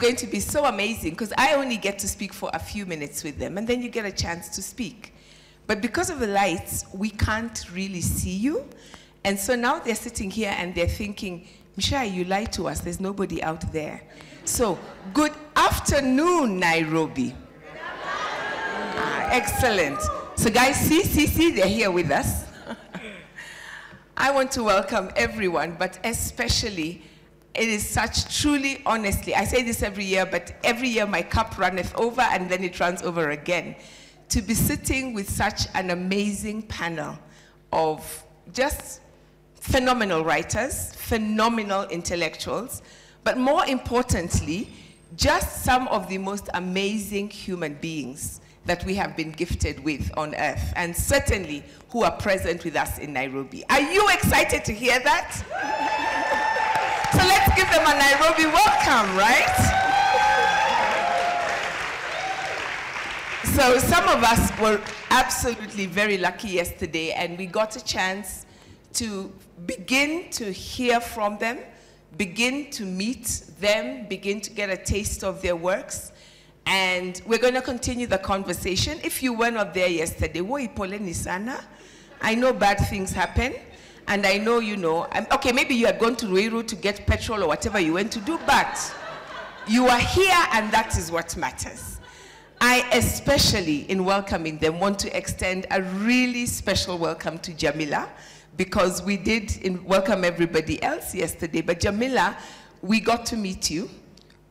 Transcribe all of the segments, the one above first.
going to be so amazing because I only get to speak for a few minutes with them, and then you get a chance to speak. But because of the lights, we can't really see you. And so now they're sitting here and they're thinking, Mshai, you lied to us. There's nobody out there. So, good afternoon, Nairobi. Excellent. So guys, see, they're here with us. I want to welcome everyone, but especially, it is such truly, honestly, I say this every year, but every year my cup runneth over and then it runs over again. To be sitting with such an amazing panel of just phenomenal writers, phenomenal intellectuals, but more importantly, just some of the most amazing human beings that we have been gifted with on earth, and certainly who are present with us in Nairobi. Are you excited to hear that? So let's give them a Nairobi welcome, right? So some of us were absolutely very lucky yesterday, and we got a chance to begin to hear from them, begin to meet them, begin to get a taste of their works. And we're going to continue the conversation. If you were not there yesterday, I know bad things happen, and I know you know. Okay, maybe you had gone to Ribeiro to get petrol or whatever you went to do, but you are here, and that is what matters. I especially, in welcoming them, want to extend a really special welcome to Djamila, because we did welcome everybody else yesterday, but Djamila, we got to meet you.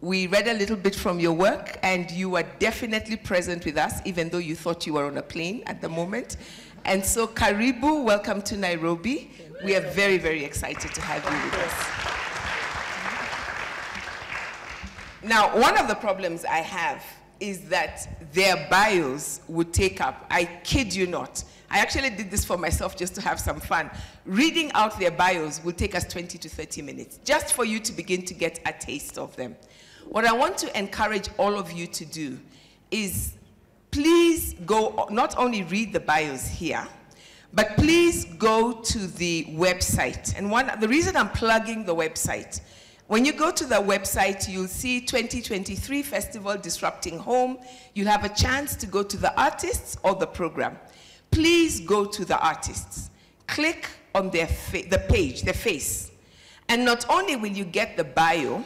We read a little bit from your work, and you were definitely present with us, even though you thought you were on a plane at the moment. And so, Karibu, welcome to Nairobi. We are very, very excited to have you with us. Now, one of the problems I have is that their bios would take up, I kid you not, I actually did this for myself just to have some fun. Reading out their bios will take us 20 to 30 minutes, just for you to begin to get a taste of them. What I want to encourage all of you to do is please go, not only read the bios here, but please go to the website. And the reason I'm plugging the website, when you go to the website, you'll see 2023 Festival Disrupting Home. You'll have a chance to go to the artists or the program. Please go to the artists. Click on the page, their face. And not only will you get the bio,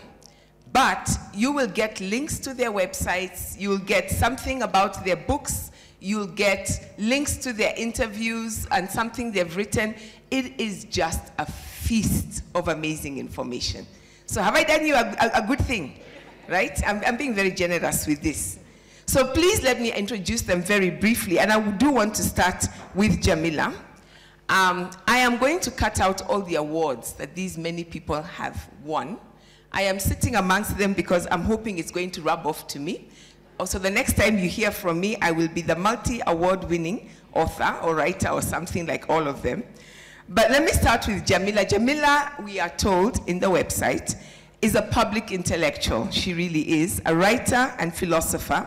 but you will get links to their websites, you'll get something about their books, you'll get links to their interviews and something they've written. It is just a feast of amazing information. So have I done you a good thing, right? I'm being very generous with this. So please let me introduce them very briefly, and I do want to start with Djamila. I am going to cut out all the awards that these many people have won. I am sitting amongst them because I'm hoping it's going to rub off to me. Also, the next time you hear from me, I will be the multi-award winning author or writer or something like all of them. But let me start with Djamila. Djamila, we are told in the website, is a public intellectual. She really is a writer and philosopher,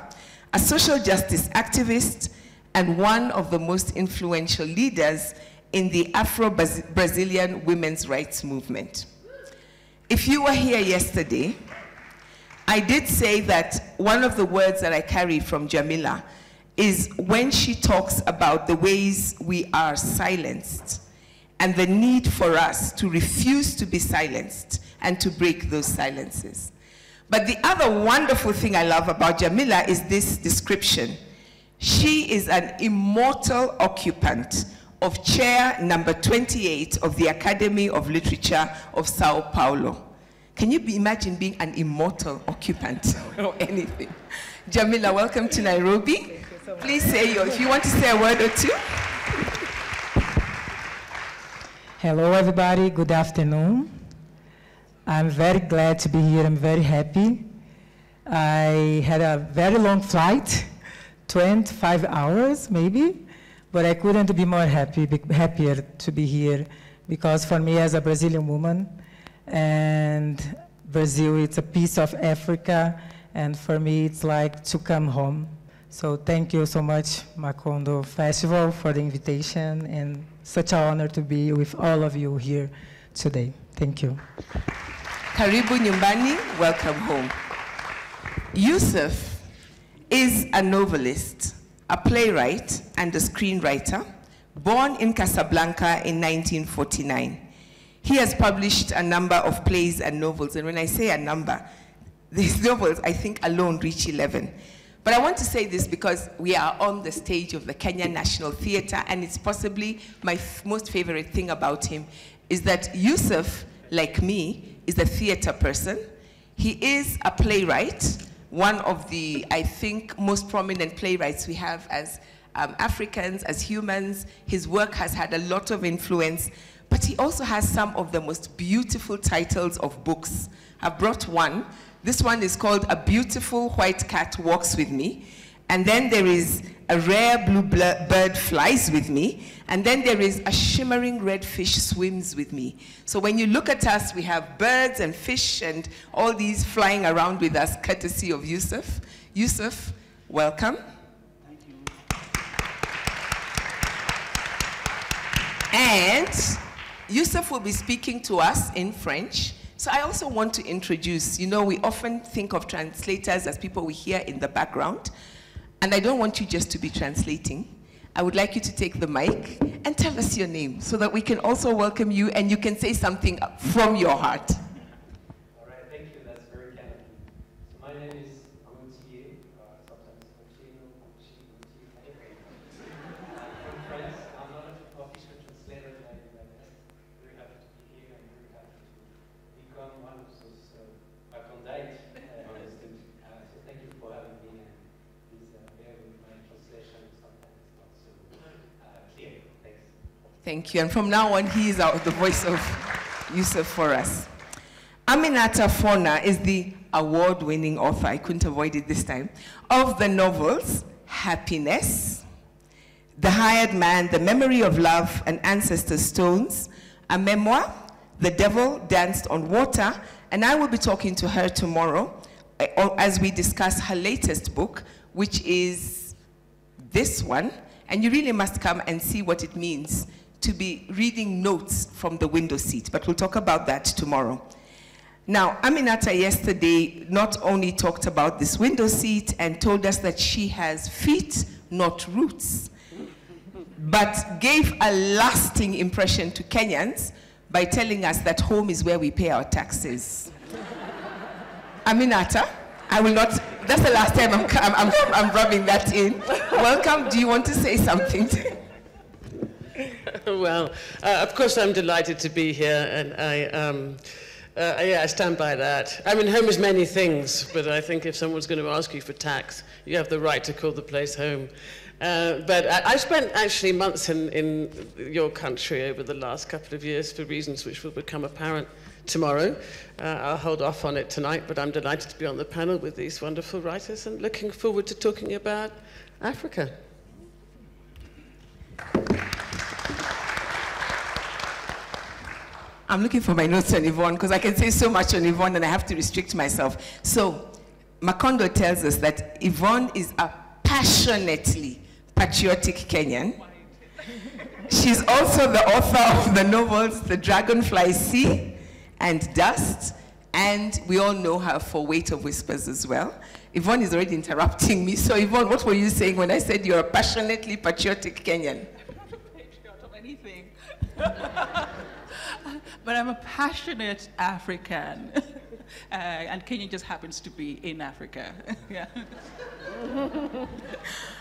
a social justice activist, and one of the most influential leaders in the Afro-Brazilian women's rights movement. If you were here yesterday, I did say that one of the words that I carry from Djamila is when she talks about the ways we are silenced and the need for us to refuse to be silenced and to break those silences. But the other wonderful thing I love about Djamila is this description. She is an immortal occupant of chair number 28 of the Academy of Literature of Sao Paulo. Can you imagine being an immortal occupant or anything? Djamila, welcome to Nairobi. Please say if you want to say a word or two. Hello, everybody. Good afternoon. I'm very glad to be here. I'm very happy. I had a very long flight, 25 hours maybe, but I couldn't be more happier to be here, because for me as a Brazilian woman, and Brazil, it's a piece of Africa, and for me it's like to come home. So thank you so much, Macondo Festival, for the invitation, and such an honor to be with all of you here today. Thank you. Karibu Nyumbani, welcome home. Youssef is a novelist, a playwright, and a screenwriter, born in Casablanca in 1949. He has published a number of plays and novels, and when I say a number, these novels, I think, alone reach 11. But I want to say this because we are on the stage of the Kenya National Theatre, and it's possibly my most favorite thing about him is that Youssef, like me, is a theatre person. He is a playwright, one of the, I think, most prominent playwrights we have as Africans, as humans. His work has had a lot of influence, but he also has some of the most beautiful titles of books. I've brought one. This one is called A Beautiful White Cat Walks With Me. And then there is A Rare Blue Bird Flies With Me. And then there is A Shimmering Red Fish Swims With Me. So when you look at us, we have birds and fish and all these flying around with us, courtesy of Youssef. Youssef, welcome. Thank you. And Youssef will be speaking to us in French. So I also want to introduce, you know, we often think of translators as people we hear in the background, and I don't want you just to be translating. I would like you to take the mic and tell us your name so that we can also welcome you and you can say something from your heart. All right, thank you. That's very kind of you. So my name is Gautier, sometimes Gautier. I'm from France. I'm not an official translator, but I'm very happy to be here and very happy to become one of those Macondite students. So thank you for having me, and please bear with my translation. Sometimes it's not so clear. Thanks. Thank you. And from now on, he is the voice of Youssef for us. Aminatta Forna is the award-winning author, I couldn't avoid it this time, of the novels Happiness, The Hired Man, The Memory of Love, and Ancestor Stones, a memoir, The Devil Danced on Water, and I will be talking to her tomorrow as we discuss her latest book, which is this one, and you really must come and see what it means to be reading notes from the window seat, but we'll talk about that tomorrow. Now, Aminatta yesterday not only talked about this window seat and told us that she has feet, not roots, but gave a lasting impression to Kenyans by telling us that home is where we pay our taxes. Aminatta, I will not, that's the last time I'm rubbing that in. Welcome, do you want to say something? Well, of course I'm delighted to be here, and I stand by that. I mean, home is many things, but I think if someone's going to ask you for tax, you have the right to call the place home. But I spent actually months in your country over the last couple of years for reasons which will become apparent tomorrow. I'll hold off on it tonight, but I'm delighted to be on the panel with these wonderful writers and looking forward to talking about Africa. I'm looking for my notes on Yvonne because I can say so much on Yvonne and I have to restrict myself. So, Macondo tells us that Yvonne is a passionately patriotic Kenyan. She's also the author of the novels The Dragonfly Sea and Dust, and we all know her for Weight of Whispers as well. Yvonne is already interrupting me. So, Yvonne, what were you saying when I said you're a passionately patriotic Kenyan? I'm not a patriot of anything. But I'm a passionate African. And Kenya just happens to be in Africa. Yeah.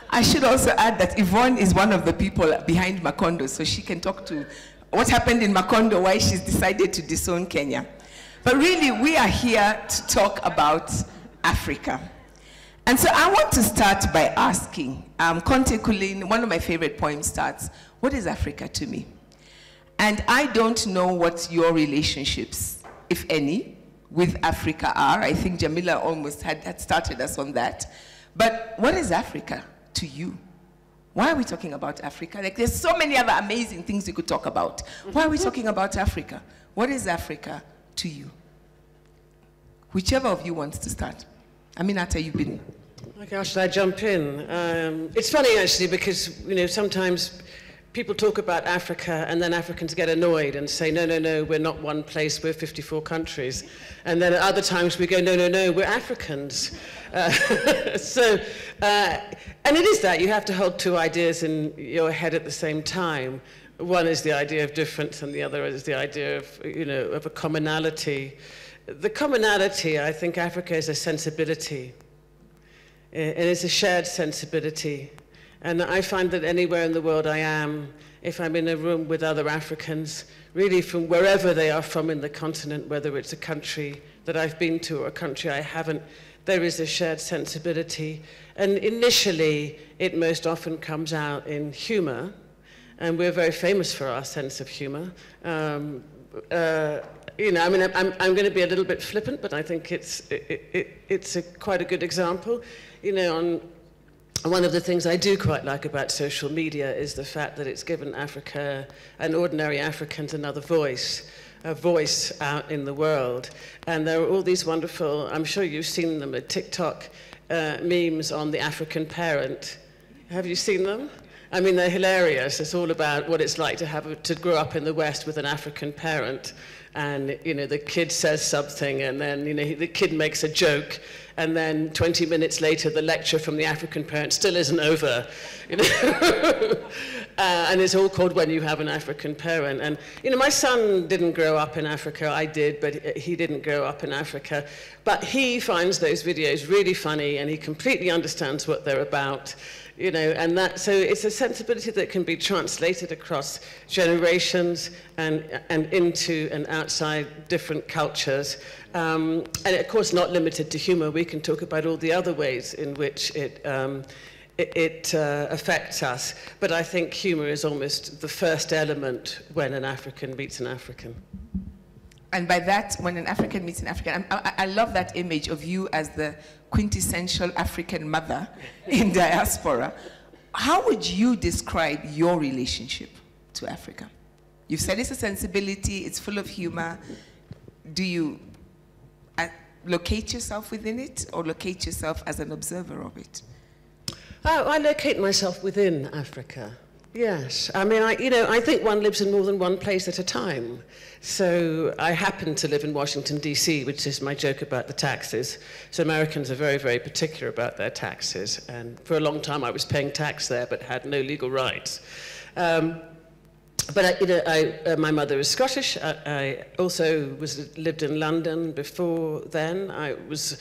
I should also add that Yvonne is one of the people behind Macondo, so she can talk to what happened in Macondo, why she's decided to disown Kenya. But really, we are here to talk about Africa. And so I want to start by asking, Conte Kulin, one of my favorite poems starts, what is Africa to me? And I don't know what your relationships, if any, with Africa are. I think Djamila almost had started us on that. But what is Africa to you? Why are we talking about Africa? Like, there's so many other amazing things we could talk about. Why are we talking about Africa? What is Africa to you? Whichever of you wants to start. Aminatta, you've been... Okay, how should I jump in? It's funny, actually, because, you know, sometimes people talk about Africa and then Africans get annoyed and say, no, no, no, we're not one place, we're 54 countries. And then at other times we go, no, no, no, we're Africans. And it is that, you have to hold two ideas in your head at the same time. One is the idea of difference and the other is the idea of, of a commonality. The commonality, I think Africa is a sensibility. It is a shared sensibility. And I find that anywhere in the world I am, if I'm in a room with other Africans, really from wherever they are from in the continent, whether it's a country that I've been to or a country I haven't, there is a shared sensibility. And initially, it most often comes out in humor, and we're very famous for our sense of humor. I'm going to be a little bit flippant, but I think it's quite a good example. One of the things I do quite like about social media is the fact that it's given Africa and ordinary Africans another voice, a voice out in the world. And there are all these wonderful, I'm sure you've seen them at TikTok, memes on the African parent. Have you seen them? I mean, they're hilarious. It's all about what it's like to grow up in the West with an African parent. And, the kid says something, and then, the kid makes a joke, and then 20 minutes later, the lecture from the African parent still isn't over. And it's all called When You Have an African Parent. And, my son didn't grow up in Africa. I did, but he didn't grow up in Africa. But he finds those videos really funny, and he completely understands what they're about. So it's a sensibility that can be translated across generations and into and outside different cultures. And of course, not limited to humor. We can talk about all the other ways in which it affects us. But I think humor is almost the first element when an African meets an African. And by that, when an African meets an African, I love that image of you as the quintessential African mother in diaspora. How would you describe your relationship to Africa? You've said it's a sensibility, it's full of humor. Do you locate yourself within it or locate yourself as an observer of it? I locate myself within Africa. Yes, I mean, I think one lives in more than one place at a time. So I happen to live in Washington, D.C., which is my joke about the taxes. So Americans are very, very particular about their taxes. And for a long time, I was paying tax there, but had no legal rights. But my mother is Scottish. I also lived in London before then. I was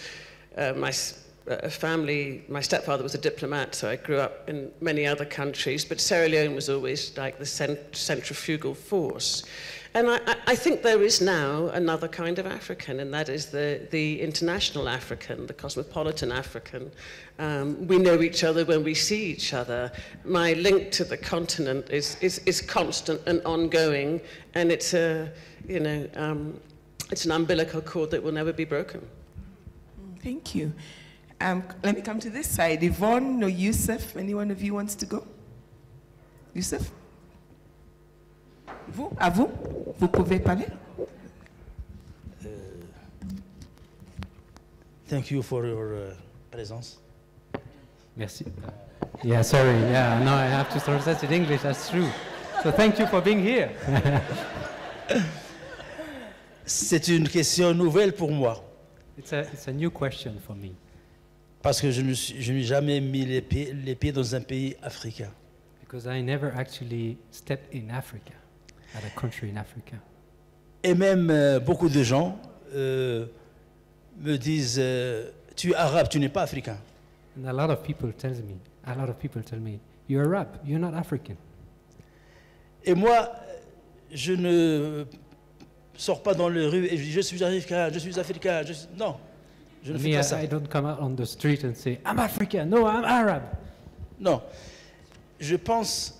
my stepfather was a diplomat, so I grew up in many other countries, but Sierra Leone was always like the centrifugal force. And I think there is now another kind of African, and that is the international African, the cosmopolitan African. We know each other when we see each other. My link to the continent is constant and ongoing, and it's it's an umbilical cord that will never be broken. Thank you. Let me come to this side. Yvonne or Youssef, any one of you wants to go? Youssef? Vous? À vous? Vous pouvez parler? Thank you for your presence. Merci. Yeah, sorry. Yeah, no, I have to translate in English. That's true. So thank you for being here. C'est une question nouvelle pour moi. It's a new question for me. Parce que je n'ai jamais mis les pieds dans un pays africain. Because I never actually stepped in Africa, at a country in Africa. Et même beaucoup de gens me disent tu es arabe, tu n'es pas africain. And a lot of people tell me, you're Arab, you're not African. Et moi, je ne sors pas dans les rues et je dis je suis africain, je suis africain. Non, je ne fais pas ça. I don't come out on the street and say I'm African. No, I'm Arab. Non, je pense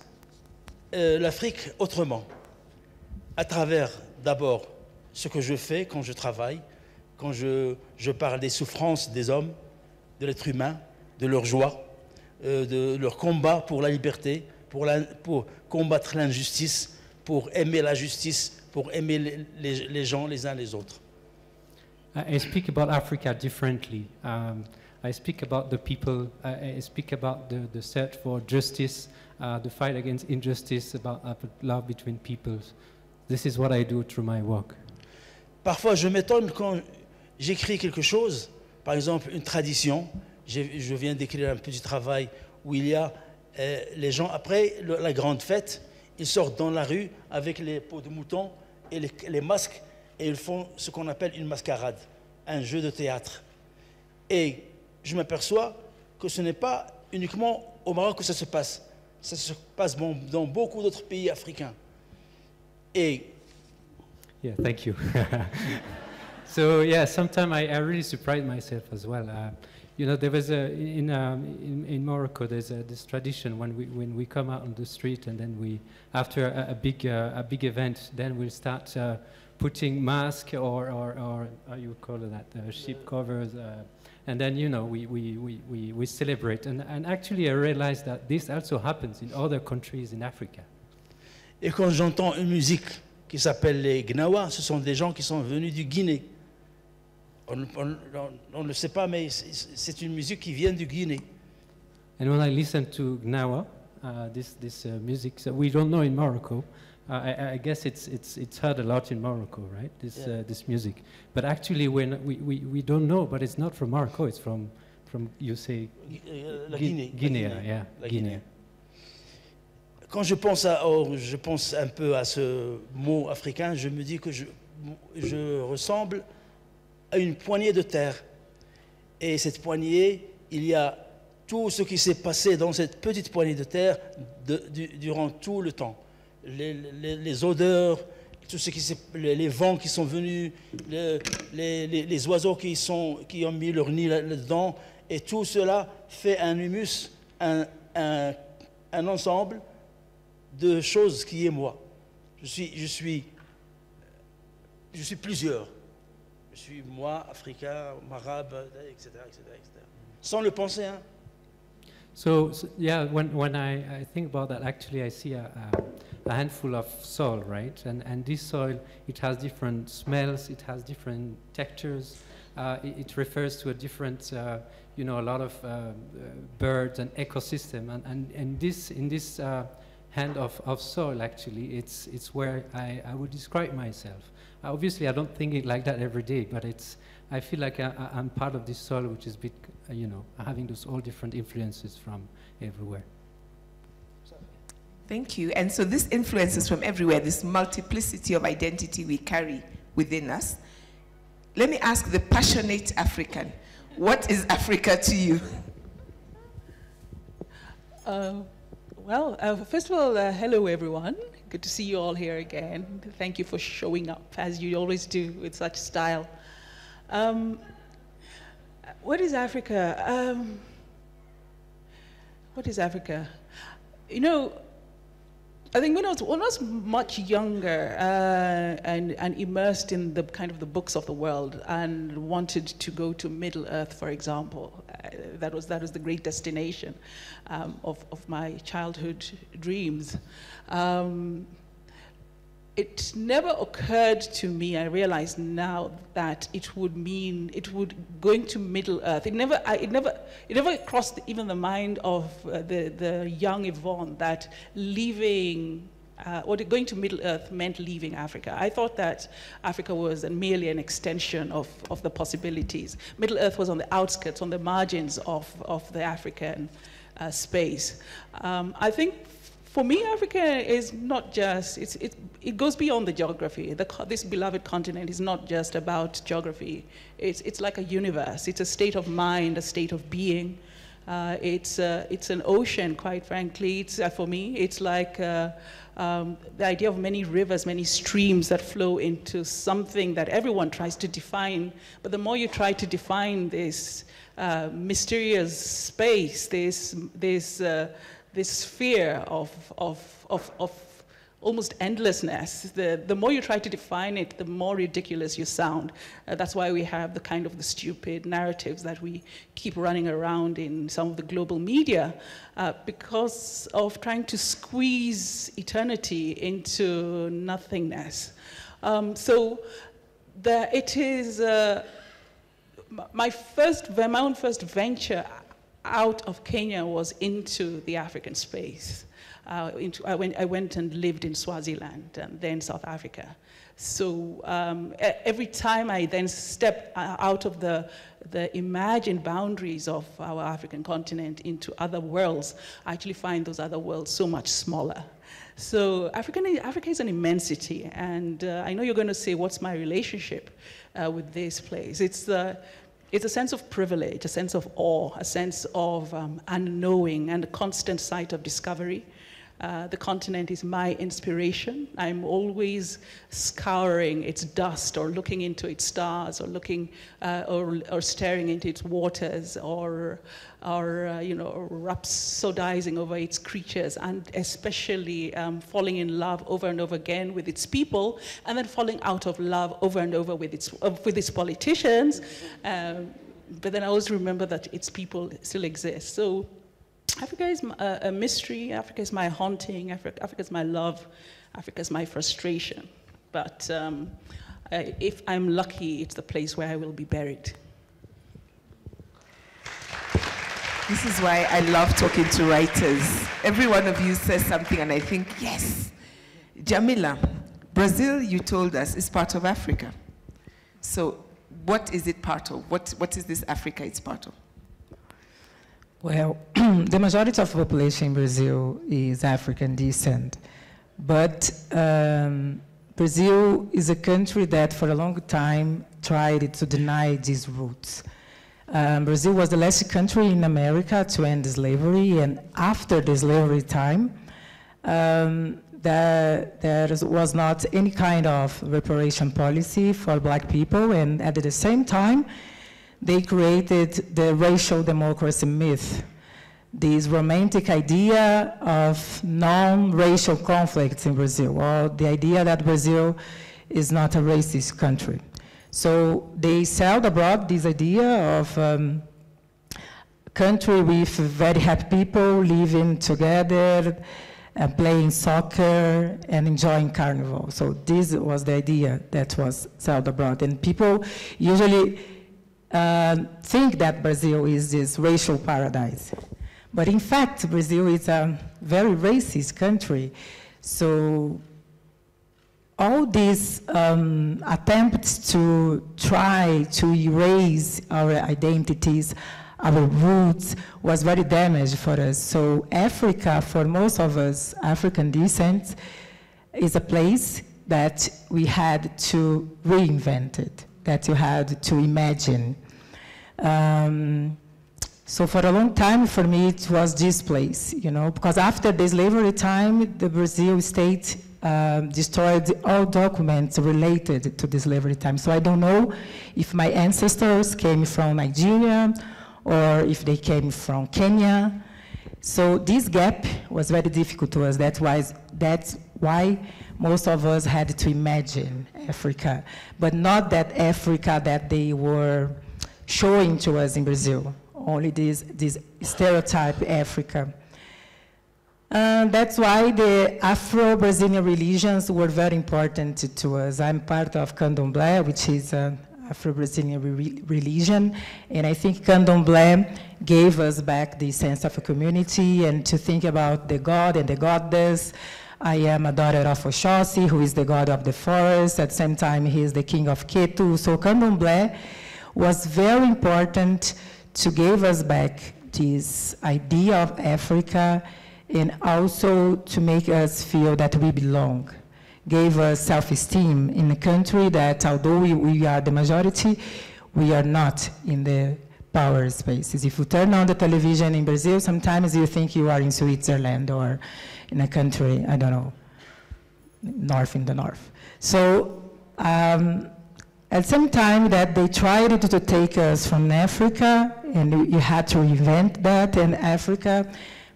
l'Afrique autrement, à travers d'abord ce que je fais quand je travaille, quand je parle des souffrances des hommes, de l'être humain, de leur joie, de leur combat pour la liberté, pour combattre l'injustice, pour aimer la justice, pour aimer les gens les uns les autres. I speak about Africa differently. I speak about the people, I speak about the search for justice, the fight against injustice, about love between peoples. This is what I do through my work. Parfois, je m'étonne quand j'écris quelque chose, par exemple une tradition. Je viens d'écrire un petit travail où il y a les gens, après la grande fête, ils sortent dans la rue avec les peaux de mouton et les masques et ils font ce qu'on appelle une mascarade, un jeu de théâtre. Et je m'aperçois que ce n'est pas uniquement au Maroc que ça se passe. Ça se passe dans beaucoup d'autres pays africains. Et yeah, thank you. So yeah, sometimes I really surprise myself as well. You know, there was in Morocco there's this tradition when we come out on the street and then we after a big event then we'll start putting masks or how you call that sheep covers. And then, you know, we celebrate. And actually, I realized that this also happens in other countries in Africa. Et quand j'entends une musique qui s'appelle les Gnawa, ce sont des gens qui sont venus du Guinée. On ne le sait pas, mais c'est une musique qui vient du Guinée. And when I listen to Gnawa, this music, so we don't know in Morocco. I guess it's heard a lot in Morocco, right? This music, but actually, when we don't know, but it's not from Morocco. It's from you say Guinée. Yeah, Guinée. Quand je pense un peu à ce mot africain, je me dis que je ressemble à une poignée de terre. Et cette poignée, il y a tout ce qui s'est passé dans cette petite poignée de terre durant tout le temps. Les odeurs, tout ce les vents qui sont venus, les oiseaux qui ont mis leur nid là-dedans, et tout cela fait un humus, un ensemble de choses qui est moi. Je suis plusieurs. Je suis moi, africain, arabe, etc., etc., etc. Sans le penser, hein. So yeah, when I think about that, actually I see a handful of soil, right? And this soil, it has different smells, it has different textures. It refers to a different, you know, a lot of birds and ecosystem. And in this hand of soil, actually, it's where I would describe myself. Obviously, I don't think it like that every day, but I feel like I'm part of this soil, which is big, you know, having those all different influences from everywhere. Thank you. And so this influences from everywhere, this multiplicity of identity we carry within us. Let me ask the passionate African, what is Africa to you? First of all, hello everyone. Good to see you all here again. Thank you for showing up, as you always do, with such style. What is Africa? What is Africa? You know, I think when I was much younger and immersed in the kind of the books of the world and wanted to go to Middle Earth, for example, that was the great destination of my childhood dreams. It never occurred to me, I realize now, that it would going to Middle Earth. It never crossed even the mind of the young Yvonne that going to Middle Earth meant leaving Africa. I thought that Africa was merely an extension of the possibilities. Middle Earth was on the outskirts, on the margins of the African space. I think for me, Africa is not just, it goes beyond the geography. This beloved continent is not just about geography. It's like a universe. It's a state of mind, a state of being. It's an ocean, quite frankly. For me, it's like the idea of many rivers, many streams that flow into something that everyone tries to define. But the more you try to define this mysterious space, this sphere of almost endlessness, the more you try to define it, the more ridiculous you sound. That's why we have the stupid narratives that we keep running around in some of the global media, because of trying to squeeze eternity into nothingness. It is, my own first venture out of Kenya was into the African space. I went and lived in Swaziland and then South Africa. So every time I then step out of the imagined boundaries of our African continent into other worlds, I actually find those other worlds so much smaller. So Africa is an immensity, and I know you're going to say, what's my relationship with this place? It's a sense of privilege, a sense of awe, a sense of unknowing, and a constant sight of discovery. The continent is my inspiration. I'm always scouring its dust, or looking into its stars, or looking, or staring into its waters, or rhapsodizing over its creatures, and especially falling in love over and over again with its people, and then falling out of love over and over with its politicians. But then I always remember that its people still exist. So Africa is a mystery. Africa is my haunting. Africa is my love. Africa is my frustration. But if I'm lucky, it's the place where I will be buried. This is why I love talking to writers. Every one of you says something and I think, yes. Djamila, Brazil, you told us, is part of Africa. So what is it part of? What is this Africa it's part of? Well, the majority of the population in Brazil is African descent. But Brazil is a country that for a long time tried to deny these roots. Brazil was the last country in America to end slavery, and after the slavery time, there was not any kind of reparation policy for black people, and at the same time, they created the racial democracy myth, this romantic idea of non-racial conflicts in Brazil, or the idea that Brazil is not a racist country. So they sold abroad this idea of a country with very happy people living together, playing soccer and enjoying carnival. So this was the idea that was sold abroad. And people usually think that Brazil is this racial paradise. But in fact, Brazil is a very racist country. So all these attempts to try to erase our identities, our roots, was very damaging for us. So Africa, for most of us, African descent, is a place that we had to reinvent it, that you had to imagine. So for a long time, for me, it was this place, you know, because after the slavery time, the Brazil state destroyed all documents related to the slavery time. So I don't know if my ancestors came from Nigeria or if they came from Kenya. So this gap was very difficult to us. That's why most of us had to imagine Africa, but not that Africa that they were showing to us in Brazil, only this stereotype Africa. That's why the Afro-Brazilian religions were very important to us. I'm part of Candomblé, which is an Afro-Brazilian religion, and I think Candomblé gave us back the sense of a community and to think about the god and the goddess. I am a daughter of Oxóssi, who is the god of the forest. At the same time, he is the king of Ketu. So Candomblé was very important to give us back this idea of Africa and also to make us feel that we belong. Gave us self-esteem in a country that, although we are the majority, we are not in the power spaces. If you turn on the television in Brazil, sometimes you think you are in Switzerland or in a country, I don't know, north in the north. So at the same time that they tried to take us from Africa, and you had to reinvent that, and Africa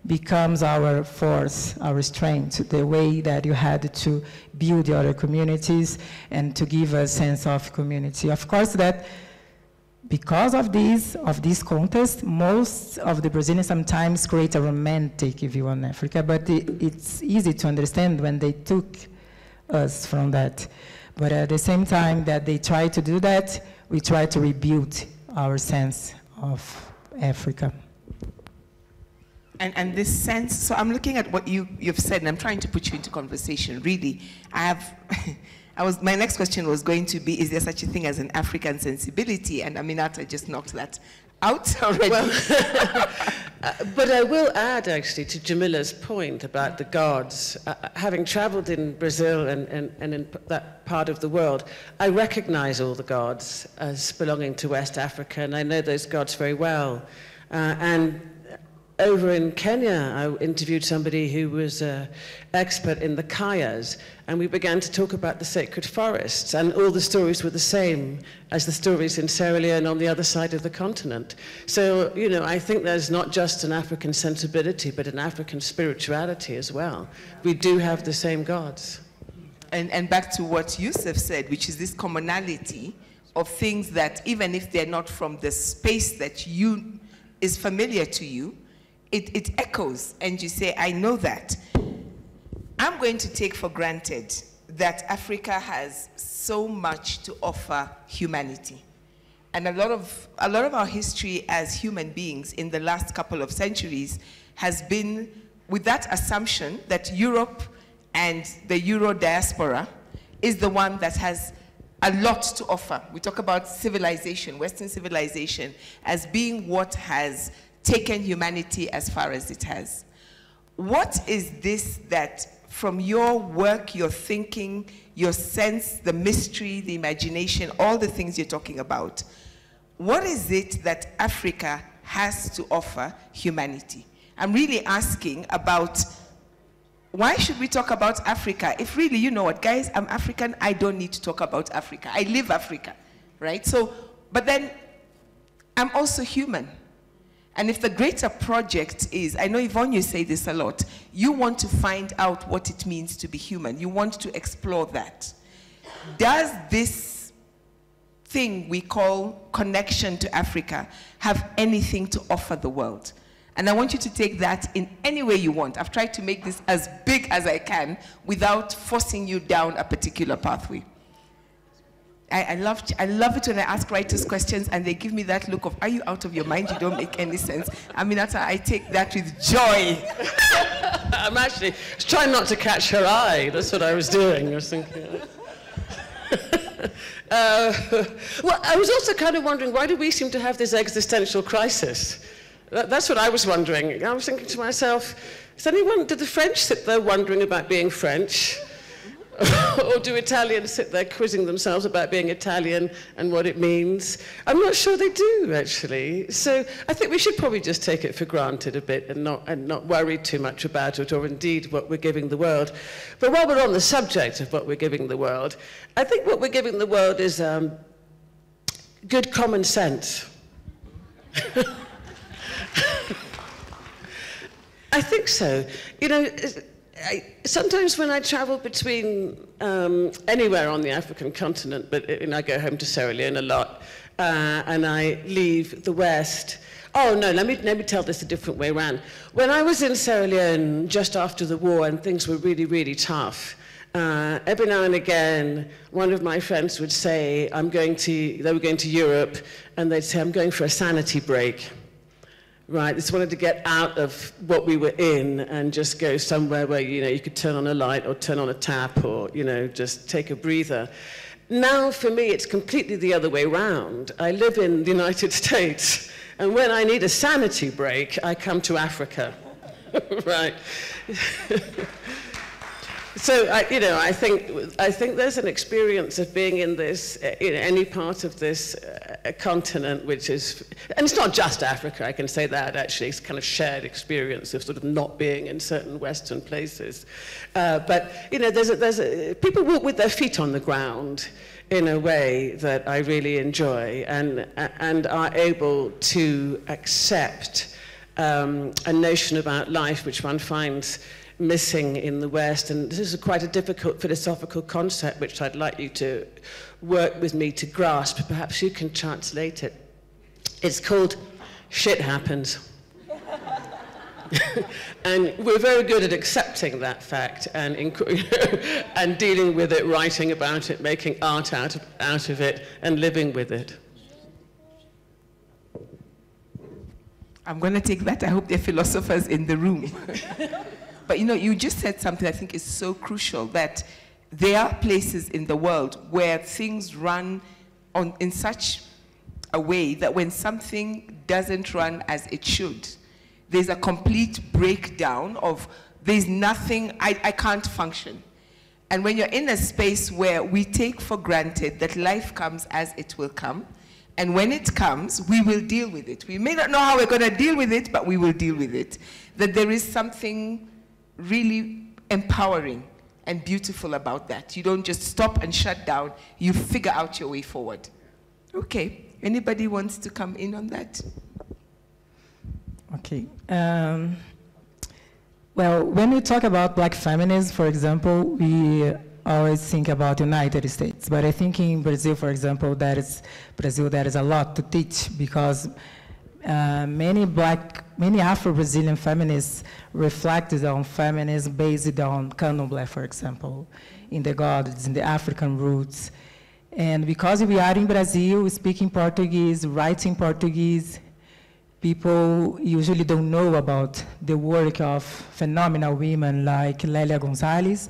becomes our force, our strength, the way that you had to build the other communities and to give a sense of community. Of course, that because of this contest, most of the Brazilians sometimes create a romantic view on Africa, but it's easy to understand when they took us from that. But at the same time that they try to do that, we try to rebuild our sense of Africa. And this sense, so I'm looking at what you've said, and I'm trying to put you into conversation. Really, my next question was going to be, is there such a thing as an African sensibility? And Aminatta just knocked that out already. Well, but I will add, actually, to Djamila's point about the gods. Having traveled in Brazil and in that part of the world, I recognize all the gods as belonging to West Africa, and I know those gods very well. And over in Kenya, I interviewed somebody who was an expert in the kayas, and we began to talk about the sacred forests, and all the stories were the same as the stories in Sierra Leone on the other side of the continent. So, you know, I think there's not just an African sensibility, but an African spirituality as well. We do have the same gods. And back to what Youssef said, which is this commonality of things that, even if they're not from the space that is familiar to you, it echoes, and you say, I know that. I'm going to take for granted that Africa has so much to offer humanity. And a lot of our history as human beings in the last couple of centuries has been with that assumption that Europe and the Euro diaspora is the one that has a lot to offer. We talk about civilization, Western civilization, as being what has taken humanity as far as it has. What is this that, from your work, your thinking, your sense, the mystery, the imagination, all the things you're talking about, what is it that Africa has to offer humanity? I'm really asking about, why should we talk about Africa? If really, you know what, guys, I'm African, I don't need to talk about Africa. I live Africa, right? So, but then I'm also human. And if the greater project is, I know Yvonne, you say this a lot, you want to find out what it means to be human. You want to explore that. Does this thing we call connection to Africa have anything to offer the world? And I want you to take that in any way you want. I've tried to make this as big as I can without forcing you down a particular pathway. I love it when I ask writers questions and they give me that look of, are you out of your mind? You don't make any sense. Aminatta, I take that with joy. I'm actually trying not to catch her eye. That's what I was doing. I was thinking. Well, I was also kind of wondering, why do we seem to have this existential crisis? That's what I was wondering. I was thinking to myself, did the French sit there wondering about being French? Or do Italians sit there quizzing themselves about being Italian and what it means? I'm not sure they do, actually. So I think we should probably just take it for granted a bit and not worry too much about it, or indeed what we're giving the world. But while we're on the subject of what we're giving the world, I think what we're giving the world is good common sense. I think so. You know, sometimes when I travel between anywhere on the African continent, but I go home to Sierra Leone a lot, and I leave the West. Oh no, let me tell this a different way around. When I was in Sierra Leone just after the war and things were really, really tough, every now and again, one of my friends would say, they were going to Europe, and they'd say, I'm going for a sanity break. Right, just wanted to get out of what we were in and just go somewhere where, you could turn on a light or turn on a tap or, just take a breather. Now, for me, it's completely the other way around. I live in the United States, and when I need a sanity break, I come to Africa. Right. So, I think there's an experience of being in this, any part of this continent, which is, and it's not just Africa, I can say that, actually. It's kind of shared experience of sort of not being in certain Western places. But, people walk with their feet on the ground in a way that I really enjoy and are able to accept a notion about life which one finds missing in the West, and this is quite a difficult philosophical concept which I'd like you to work with me to grasp. Perhaps you can translate it. It's called shit happens. And we're very good at accepting that fact and and dealing with it, writing about it, making art out of it, and living with it. I'm going to take that. I hope there are philosophers in the room. But you know, you just said something I think is so crucial, that there are places in the world where things run in such a way that when something doesn't run as it should, there's a complete breakdown of, there's nothing, I can't function. And when you're in a space where we take for granted that life comes as it will come, and when it comes, we will deal with it. We may not know how we're going to deal with it, but we will deal with it. That there is something really empowering and beautiful about that. You don't just stop and shut down. You figure out your way forward. Okay. Anybody wants to come in on that? Okay. Well, when we talk about black feminism, for example, we always think about United States. But I think in Brazil, for example, there is a lot to teach, because many Afro-Brazilian feminists reflected on feminism based on candomblé, for example, in the gods, in the African roots. And because we are in Brazil, speaking Portuguese, writing Portuguese, people usually don't know about the work of phenomenal women like Lélia Gonzalez,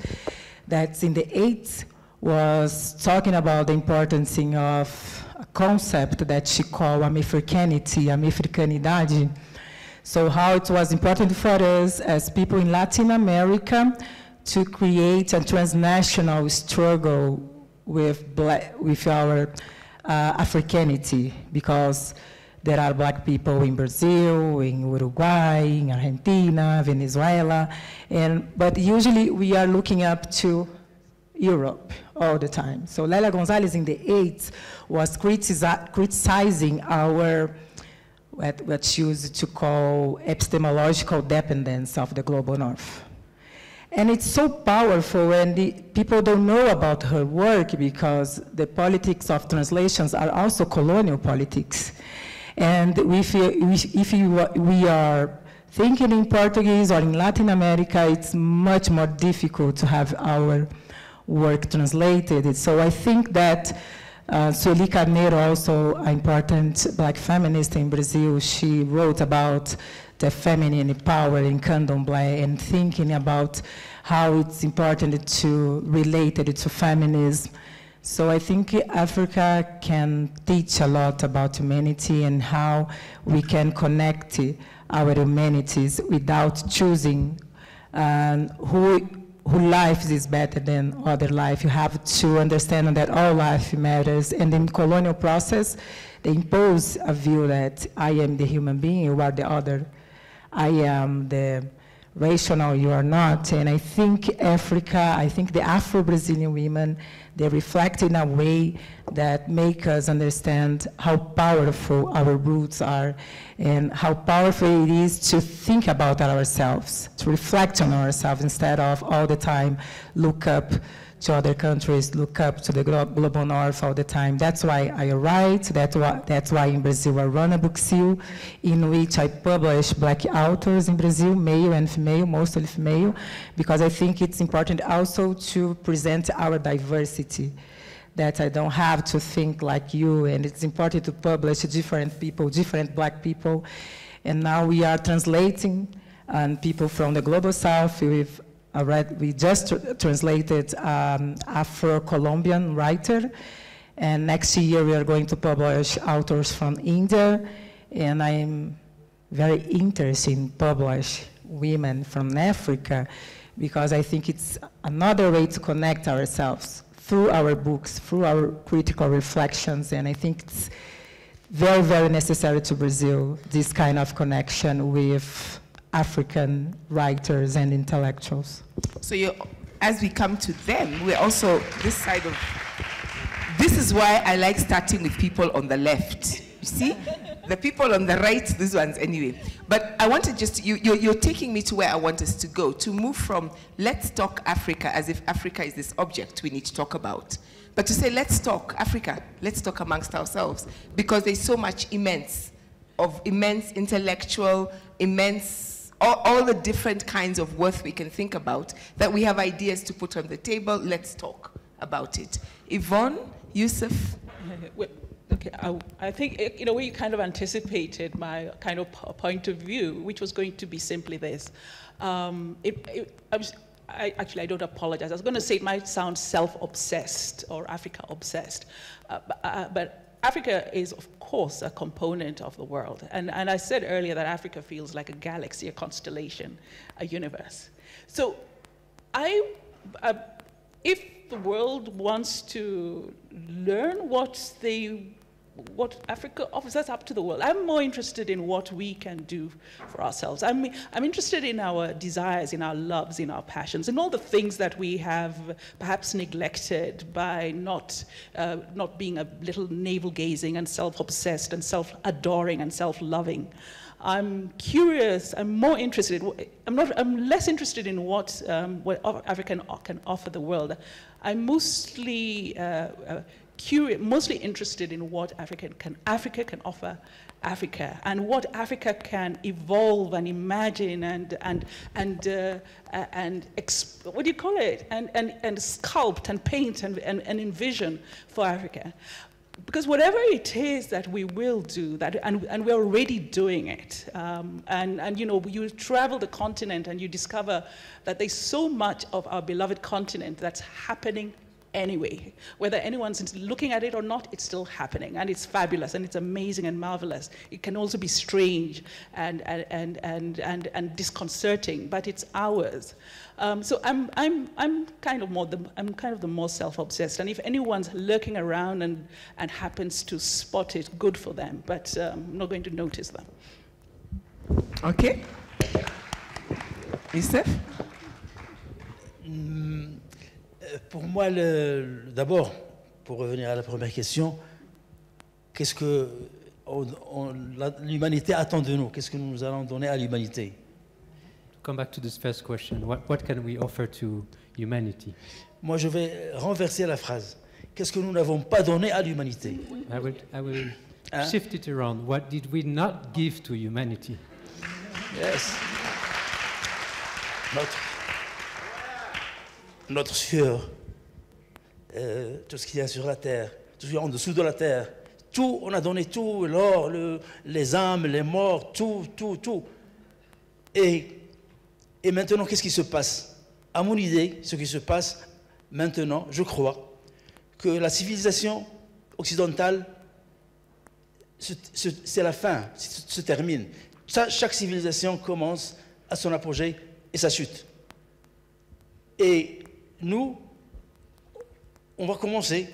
that in the 80s was talking about the importance of a concept that she called Americanidade. So how it was important for us as people in Latin America to create a transnational struggle with our Africanity, because there are black people in Brazil, in Uruguay, in Argentina, Venezuela, but usually we are looking up to Europe all the time. So Lélia Gonzalez in the 80s was criticizing our, what she used to call epistemological dependence of the global north. And it's so powerful when people don't know about her work, because the politics of translations are also colonial politics. And if we are thinking in Portuguese or in Latin America, it's much more difficult to have our work translated. So I think that Sueli Carneiro, also an important black feminist in Brazil, she wrote about the feminine power in candomblé and thinking about how it's important to relate it to feminism. So I think Africa can teach a lot about humanity and how we can connect our humanities without choosing who life is better than other life. You have to understand that all life matters. And in colonial process, they impose a view that I am the human being, you are the other. I am the rational, you are not. And I think Africa, I think the Afro-Brazilian women, they reflect in a way that make us understand how powerful our roots are and how powerful it is to think about ourselves, to reflect on ourselves instead of all the time look up to other countries, look up to the global north all the time. That's why I write, that's why in Brazil I run a book seal in which I publish black authors in Brazil, male and female, mostly female, because I think it's important also to present our diversity, that I don't have to think like you, and it's important to publish different people, different black people. And now we are translating people from the global south. We just translated Afro-Colombian writer, and next year we are going to publish authors from India, and I'm very interested in publish women from Africa, because I think it's another way to connect ourselves through our books, through our critical reflections, and I think it's very, very necessary to Brazil, this kind of connection with African writers and intellectuals. So as we come to them, we're also this side of, this is why I like starting with people on the left. You see? The people on the right, these ones anyway. But I want to just, you're taking me to where I want us to go, to move from let's talk Africa as if Africa is this object we need to talk about, but to say let's talk Africa, let's talk amongst ourselves, because there's so much immense intellectual, all the different kinds of worth we can think about, that we have ideas to put on the table. Let's talk about it. Yvonne, Youssef? Okay, I think, in a way, you kind of anticipated my kind of point of view, which was going to be simply this. I don't apologize. I was going to say it might sound self-obsessed or Africa-obsessed, but Africa is, of course, a component of the world. And I said earlier that Africa feels like a galaxy, a constellation, a universe. So if the world wants to learn what Africa offers, that's up to the world. I'm more interested in what we can do for ourselves. I'm interested in our desires, in our loves, in our passions, in all the things that we have perhaps neglected by not being a little navel-gazing and self-obsessed and self-adoring and self-loving. I'm curious. I'm more interested. I'm less interested in what Africa can offer the world. I'm mostly mostly interested in what Africa can offer Africa, and what Africa can evolve and imagine and what do you call it? And sculpt and paint and envision for Africa. Because whatever it is that we will do, and we're already doing it, and you know, you travel the continent and you discover that there's so much of our beloved continent that's happening anyway. Whether anyone's looking at it or not, it's still happening, and it's fabulous, and it's amazing and marvelous. It can also be strange and disconcerting, but it's ours. So I'm kind of the more self-obsessed, and if anyone's lurking around and happens to spot it, good for them. But I'm not going to notice them. Okay. Youssef? Pour moi, d'abord, pour revenir à la première question, qu'est-ce que l'humanité attend de nous? Qu'est-ce que nous allons donner à l'humanité? Come back to this first question. What can we offer to humanity? Moi, je vais renverser la phrase. Qu'est-ce que nous n'avons pas donné à l'humanité? I will shift it around. What did we not give to humanity? Yes. Notre sueur, tout ce qu'il y a sur la terre, tout ce qu'il y a en dessous de la terre, tout, on a donné tout, l'or, les âmes, les morts, tout. Et maintenant, qu'est-ce qui se passe? À mon idée, ce qui se passe maintenant, je crois, que la civilisation occidentale, c'est la fin, se termine. Chaque civilisation commence à son apogée et sa chute. Et nous, on va commencer,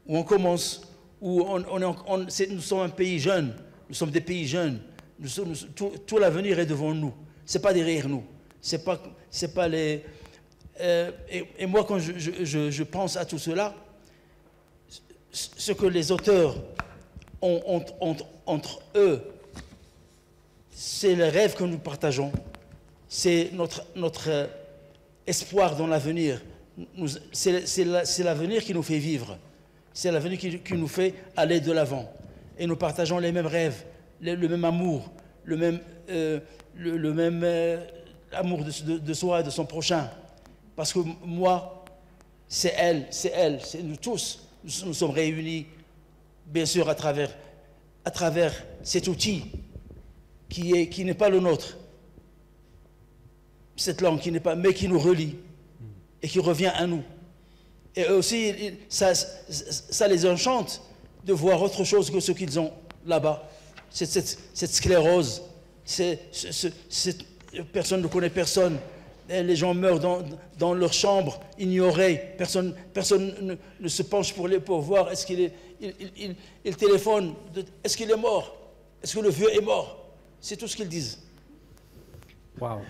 ou on commence, ou nous sommes un pays jeune, nous sommes des pays jeunes, tout l'avenir est devant nous, c'est pas derrière nous, c'est pas les... et moi, quand je pense à tout cela, ce que les auteurs ont entre eux, c'est les rêves que nous partageons, c'est notre espoir dans l'avenir. C'est l'avenir qui nous fait vivre. C'est l'avenir qui nous fait aller de l'avant. Et nous partageons les mêmes rêves, le même amour, le même amour de soi et de son prochain. Parce que moi, c'est elle, c'est nous tous. Nous sommes réunis, bien sûr, à travers cet outil qui n'est pas le nôtre. Cette langue qui n'est pas, mais qui nous relie et qui revient à nous. Et eux aussi, ça les enchante de voir autre chose que ce qu'ils ont là-bas. Cette sclérose, personne ne connaît personne. Et les gens meurent dans leur chambre, ignorés. Personne ne se penche pour voir est-ce qu'il est. Il téléphone, est-ce qu'il est mort? Est-ce que le vieux est mort? C'est tout ce qu'ils disent. Wow.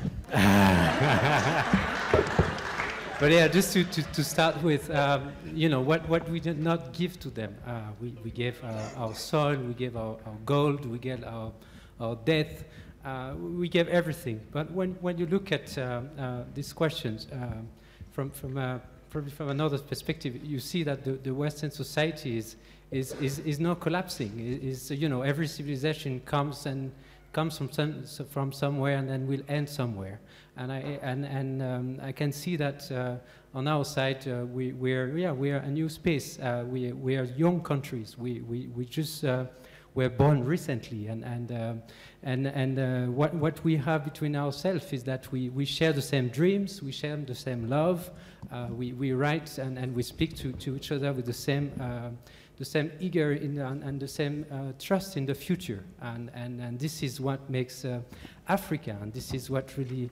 But yeah, just to start with, you know, what we did not give to them. We gave our soul, we gave our gold, we gave our death, we gave everything. But when you look at these questions from another perspective, you see that the Western society is now collapsing. You know, every civilization comes and comes from somewhere and then will end somewhere. And I can see that on our side we're a new space. We are young countries. We just were born recently, and what we have between ourselves is that we share the same dreams, we share the same love, we write and we speak to each other with the same eager and the same trust in the future, and this is what makes Africa, and this is what really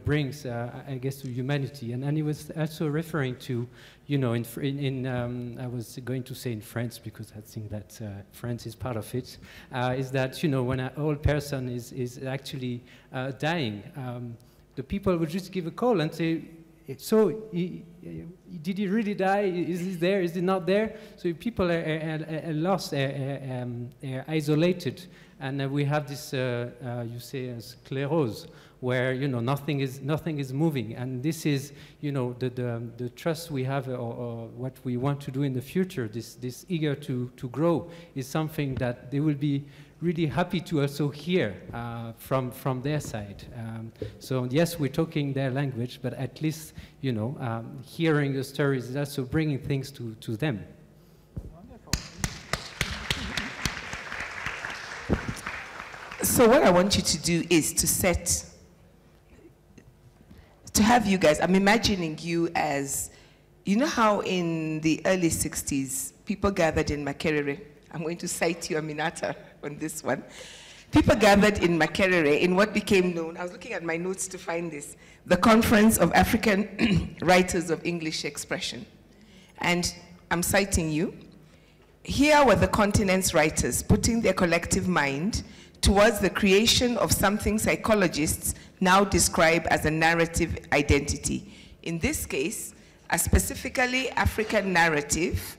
brings I guess to humanity. And he was also referring to I was going to say in France, because I think that France is part of it, is that when an old person is actually dying, the people would just give a call and say, so, did he really die? Is he there? Is he not there? So people are lost, are isolated, and we have this, you say, sclerose, where nothing is moving, and this is the trust we have, or what we want to do in the future. This eager to grow is something that they will be really happy to also hear from their side. So yes, we're talking their language, but at least hearing the stories is also bringing things to them. Wonderful. So what I want you to do is to have you guys, I'm imagining you as, how in the early 60s, people gathered in Makerere. I'm going to cite you, Aminatta, on this one. People gathered in Makerere in what became known, I was looking at my notes to find this, the Conference of African Writers of English Expression. And I'm citing you. Here were the continent's writers putting their collective mind towards the creation of something psychologists now describe as a narrative identity. In this case, a specifically African narrative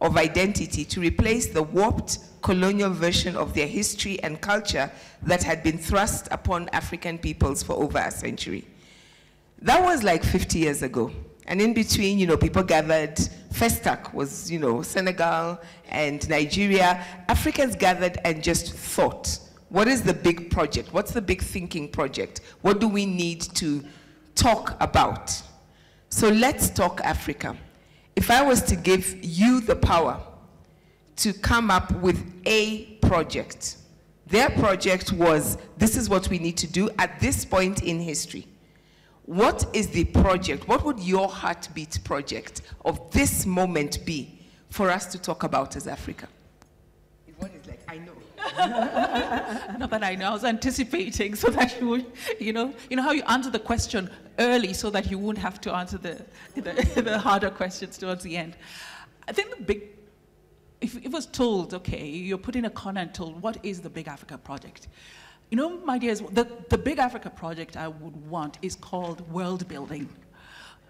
of identity to replace the warped colonial version of their history and culture that had been thrust upon African peoples for over a century. That was like 50 years ago. And in between, people gathered. Festac was, Senegal and Nigeria. Africans gathered and just thought, what is the big project? What's the big thinking project? What do we need to talk about? So let's talk Africa. If I was to give you the power to come up with a project, their project was, this is what we need to do at this point in history. What is the project? What would your heartbeat project of this moment be for us to talk about as Africa? Yvonne is like, I know. Not that I know, I was anticipating so that you would, you know how you answer the question early so that you wouldn't have to answer the harder questions towards the end. I think the big, if it was told, okay, you're putting a continental, what is the Big Africa project? My dears, the Big Africa project I would want is called world building,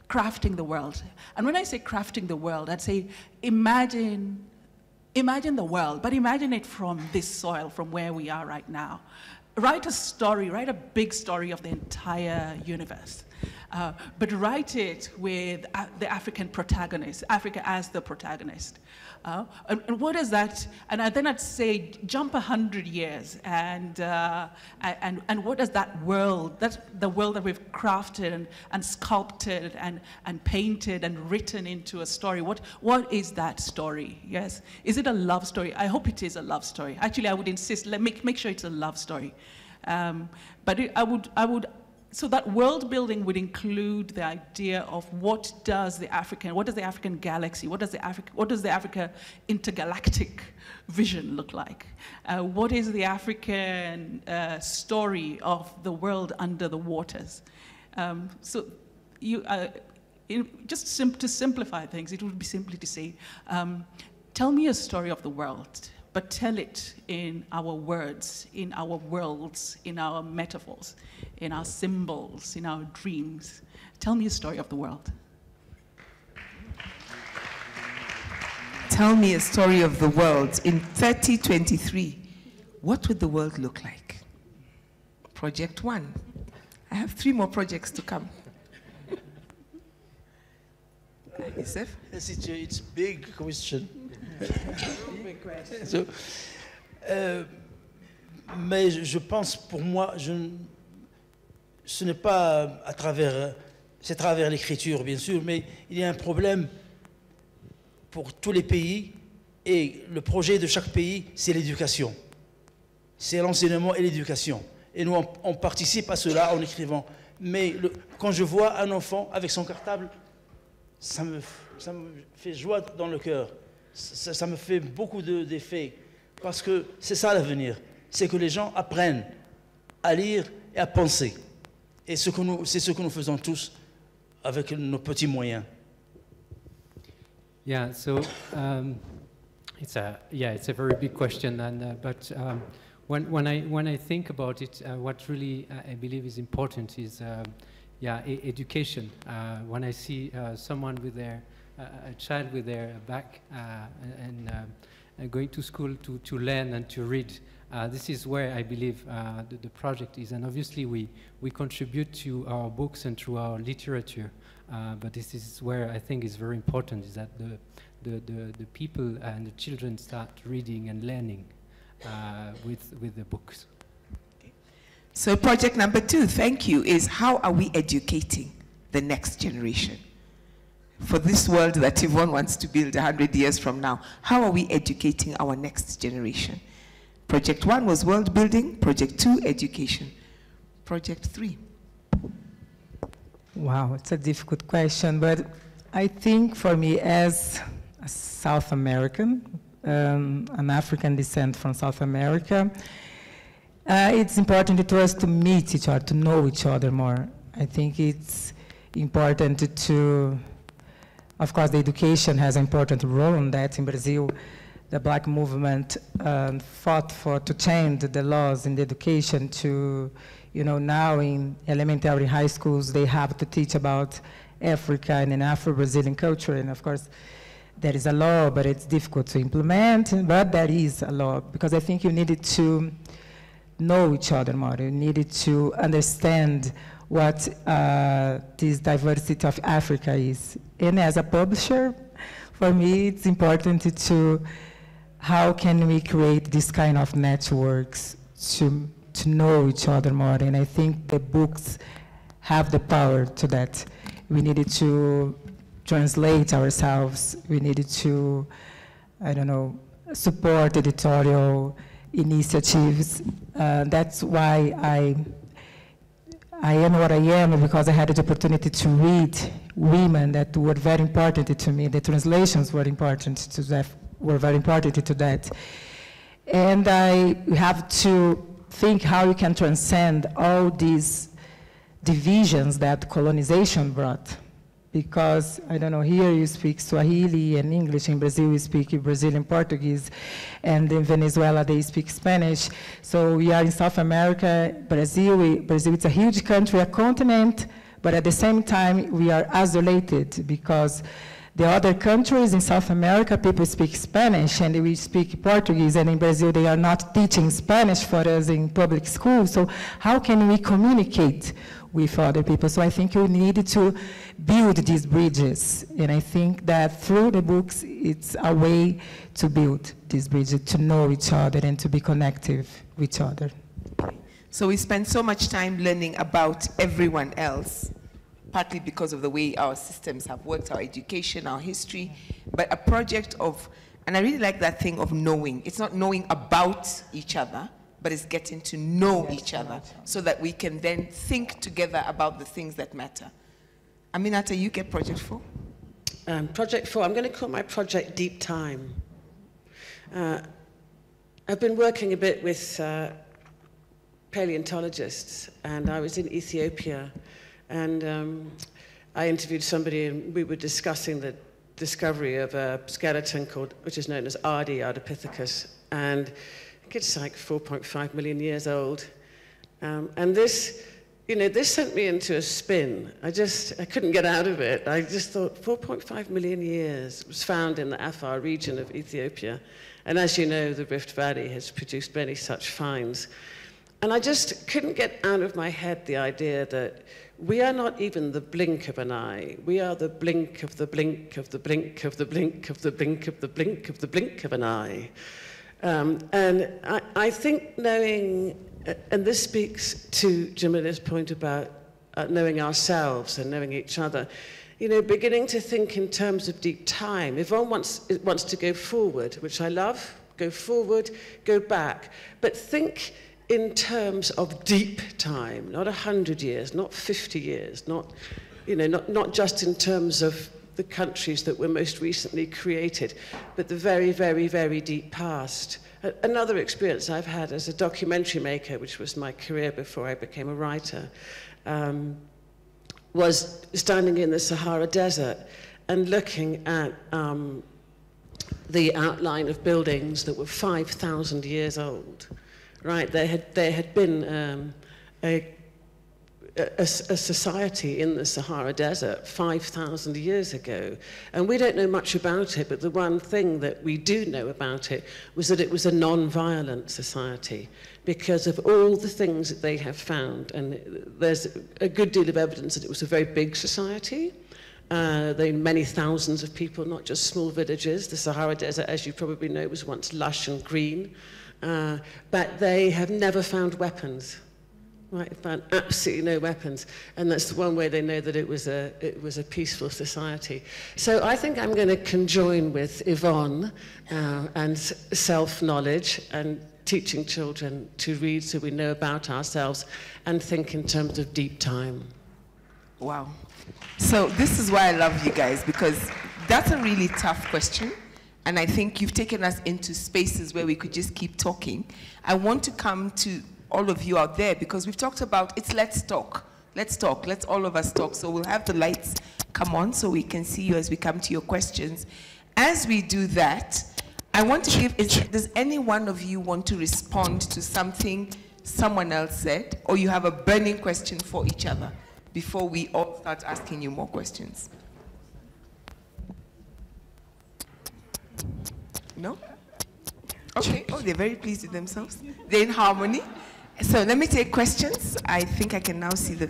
crafting the world. And when I say crafting the world, I'd say imagine the world, but imagine it from this soil, from where we are right now. Write a story, write a big story of the entire universe, but write it with the African protagonist, Africa as the protagonist. And what is that? And then I'd say jump 100 years, and what is that world? That's the world that we've crafted and sculpted and painted and written into a story. What is that story? Yes, is it a love story? I hope it is a love story. Actually, I would insist. Make sure it's a love story. But I would. So that world building would include the idea of what does the African galaxy, what does the Africa intergalactic vision look like? What is the African story of the world under the waters? So to simplify things, it would be simply to say, tell me a story of the world, but tell it in our words, in our worlds, in our metaphors, in our symbols, in our dreams. Tell me a story of the world. Tell me a story of the world in 3023. What would the world look like? Project 1. I have 3 more projects to come. Youssef? Yes, it's a big question. Big question. So, Mais je pense, pour moi, ce n'est pas à travers l'écriture, bien sûr, mais il y a un problème pour tous les pays, et le projet de chaque pays, c'est l'éducation. C'est l'enseignement et l'éducation. Et nous, on participe à cela en écrivant. Mais quand je vois un enfant avec son cartable, ça me fait joie dans le cœur. Ça me fait beaucoup d'effets. Parce que c'est ça l'avenir. C'est que les gens apprennent à lire et à penser. Et c'est ce que nous faisons tous avec nos petits moyens. Yeah, so it's a very big question, but when I think about it, what really I believe is important is education. When I see someone with a child with their back and going to school to learn and to read, this is where I believe the project is. And obviously we contribute to our books and to our literature, but this is where I think is very important, is that the people and the children start reading and learning with the books. Okay. So project number 2, thank you, is how are we educating the next generation? For this world that Yvonne wants to build 100 years from now, how are we educating our next generation? Project 1 was world building, project 2, education. Project 3. Wow, it's a difficult question, but I think for me as a South American, an African descent from South America, it's important to us to meet each other, to know each other more. I think it's important to, of course, the education has an important role in that. In Brazil, the Black movement fought to change the laws in the education to, now in elementary high schools, they have to teach about Africa and an Afro-Brazilian culture. And of course, there is a law, but it's difficult to implement, but there is a law, because I think you needed to know each other more. You needed to understand what this diversity of Africa is. And as a publisher, for me, it's important to how can we create this kind of networks to know each other more. And I think the books have the power to that. We needed to translate ourselves. We needed to, support editorial initiatives. That's why I am what I am, because I had the opportunity to read women that were very important to me. The translations were important to that, were very important to that. And I have to think how you can transcend all these divisions that colonization brought. Because, here you speak Swahili and English. In Brazil, we speak Brazilian Portuguese. And in Venezuela, they speak Spanish. So we are in South America, Brazil. Brazil is a huge country, a continent, but at the same time, we are isolated because the other countries in South America, people speak Spanish and we speak Portuguese, and in Brazil, they are not teaching Spanish for us in public schools. So how can we communicate with other people? So I think we need to build these bridges. And I think that through the books, it's a way to build these bridges, to know each other and to be connected with each other. So we spend so much time learning about everyone else, partly because of the way our systems have worked, our education, our history, but a project of, and I really like that thing of knowing. It's not knowing about each other, but it's getting to know each other so that we can then think together about the things that matter. Aminatta, you get project 4? Project 4, I'm going to call my project Deep Time. I've been working a bit with paleontologists, and I was in Ethiopia, and I interviewed somebody, and we were discussing the discovery of a skeleton which is known as Ardipithecus, and it's like 4.5 million years old. And this, this sent me into a spin. I couldn't get out of it. I just thought 4.5 million years. It was found in the Afar region of Ethiopia. And as you know, the Rift Valley has produced many such finds. And I just couldn't get out of my head the idea that we are not even the blink of an eye. We are the blink of the blink of the blink of the blink of the blink of the blink of the blink of an eye. And I think knowing, and this speaks to Djamila's point about knowing ourselves and knowing each other, you know, beginning to think in terms of deep time. Yvonne wants to go forward, which I love, go forward, go back, but think in terms of deep time, not 100 years, not 50 years, not, you know, not just in terms of the countries that were most recently created, but the very, very, very deep past. Another experience I've had as a documentary maker, which was my career before I became a writer, was standing in the Sahara Desert and looking at the outline of buildings that were 5,000 years old. Right, there had been a society in the Sahara Desert 5,000 years ago, and we don't know much about it, but the one thing that we do know about it was that it was a non-violent society because of all the things that they have found, and there's a good deal of evidence that it was a very big society. There were many thousands of people, not just small villages. The Sahara Desert, as you probably know, was once lush and green, but they have never found weapons. Right, found absolutely no weapons, and that's the one way they know that it was a peaceful society. So I think I'm going to conjoin with Yvonne and self-knowledge and teaching children to read so we know about ourselves and think in terms of deep time. Wow. So this is why I love you guys, because that's a really tough question, and I think you've taken us into spaces where we could just keep talking. I want to come to all of you out there, because we've talked about let's talk, let's all of us talk. So we'll have the lights come on so we can see you as we come to your questions. As we do that, I want to give, does any one of you want to respond to something someone else said, or you have a burning question for each other before we all start asking you more questions? No? Okay, oh, they're very pleased with themselves. They're in harmony. So let me take questions. I think I can now see the...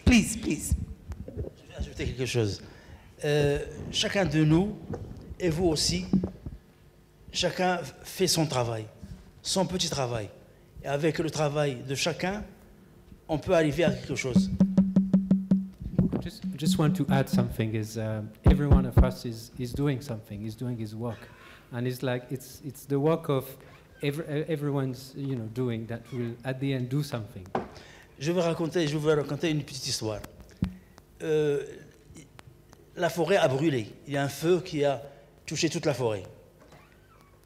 Please, please. Je vais ajouter quelque chose. Chacun de nous, et vous aussi, chacun fait son travail, son petit travail. Et avec le travail de chacun, on peut arriver à quelque chose. I just want to add something. Every one of us is doing something, is doing his work. And it's like, it's the work of everyone's, you know, doing that will at the end do something. Je vais vous raconter une petite histoire. La forêt a brûlé. Il y a un feu qui a touché toute la forêt.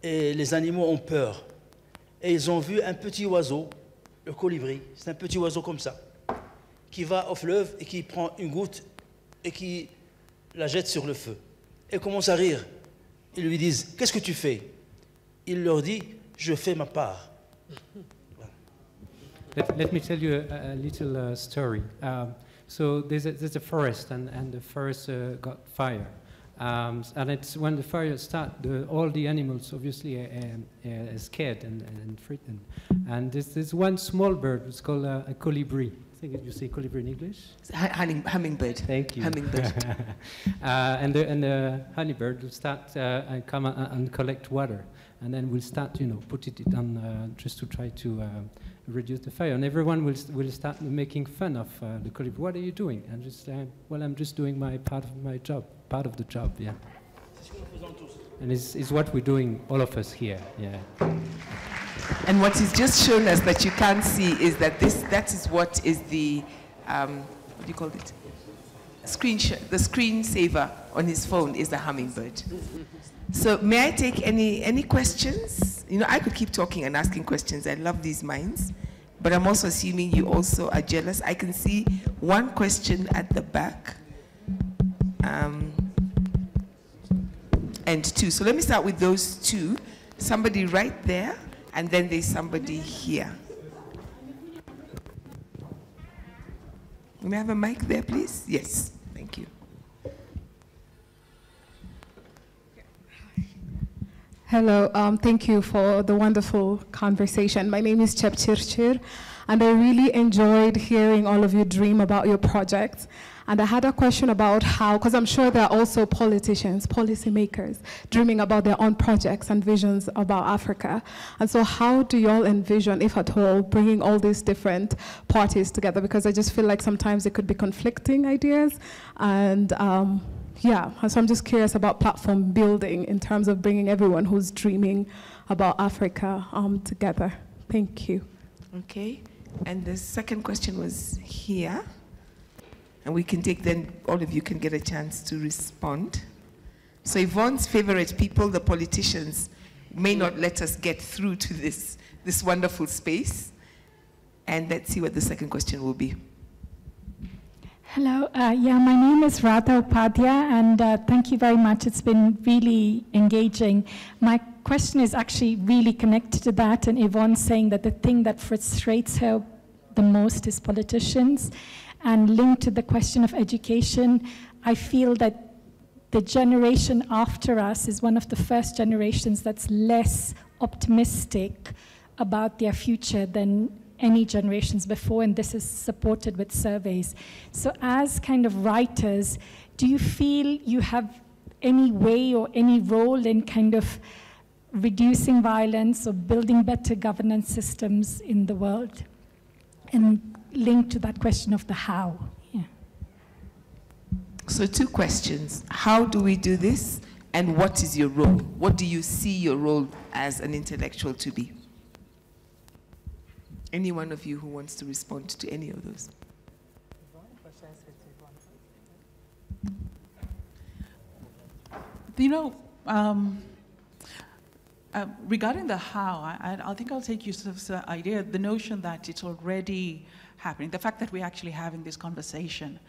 Et les animaux ont peur. Et ils ont vu un petit oiseau, le colibri. C'est un petit oiseau comme ça, qui va au fleuve et qui prend une goutte et qui la jette sur le feu. Et commence à rire. Ils lui disent, qu'est-ce que tu fais? Il leur dit, je fais ma part. Let me tell you a little story. So there's a forest, and the forest got fire. And it's when the fire started, all the animals obviously are scared and frightened. And there's one small bird, it's called a colibri. I think you say colibri in English? Hummingbird. Thank you. Hummingbird. And the honeybird will start and come and collect water. And then we'll start, you know, put it on just to try to reduce the fire. And everyone will start making fun of the colibri. What are you doing? And just well, I'm just doing my part of the job, yeah. And it's what we're doing, all of us here, yeah. And what he's just shown us that you can't see is that that is what is the, what do you call it? The screensaver on his phone is the hummingbird. So may I take any questions? You know, I could keep talking and asking questions. I love these minds. But I'm also assuming you also are jealous. I can see one question at the back. And two. So let me start with those two. Somebody right there, and then there's somebody here. May I have a mic there, please? Yes, thank you. Hello, thank you for the wonderful conversation. My name is Chepchirchir, and I really enjoyed hearing all of you dream about your projects. And I had a question about how, because I'm sure there are also politicians, policymakers, dreaming about their own projects and visions about Africa. And so how do you all envision, if at all, bringing all these different parties together? Because I just feel like sometimes it could be conflicting ideas. And yeah, so I'm just curious about platform building in terms of bringing everyone who's dreaming about Africa together. Thank you. Okay, and the second question was here. And we can take then, all of you can get a chance to respond. So Yvonne's favorite people, the politicians, may not let us get through to this wonderful space. And let's see what the second question will be. Hello, yeah, my name is Radha Upadhyay, and thank you very much. It's been really engaging. My question is actually really connected to that, and Yvonne saying that the thing that frustrates her the most is politicians. And linked to the question of education, I feel that the generation after us is one of the first generations that's less optimistic about their future than any generations before, and this is supported with surveys. So as kind of writers, do you feel you have any way or any role in kind of reducing violence or building better governance systems in the world? And linked to that question of the how. Yeah. So 2 questions. How do we do this? And what is your role? What do you see your role as an intellectual to be? Any one of you who wants to respond to any of those? You know, regarding the how, I think I'll take Youssef's idea, the notion that it's already happening, the fact that we're actually having this conversation,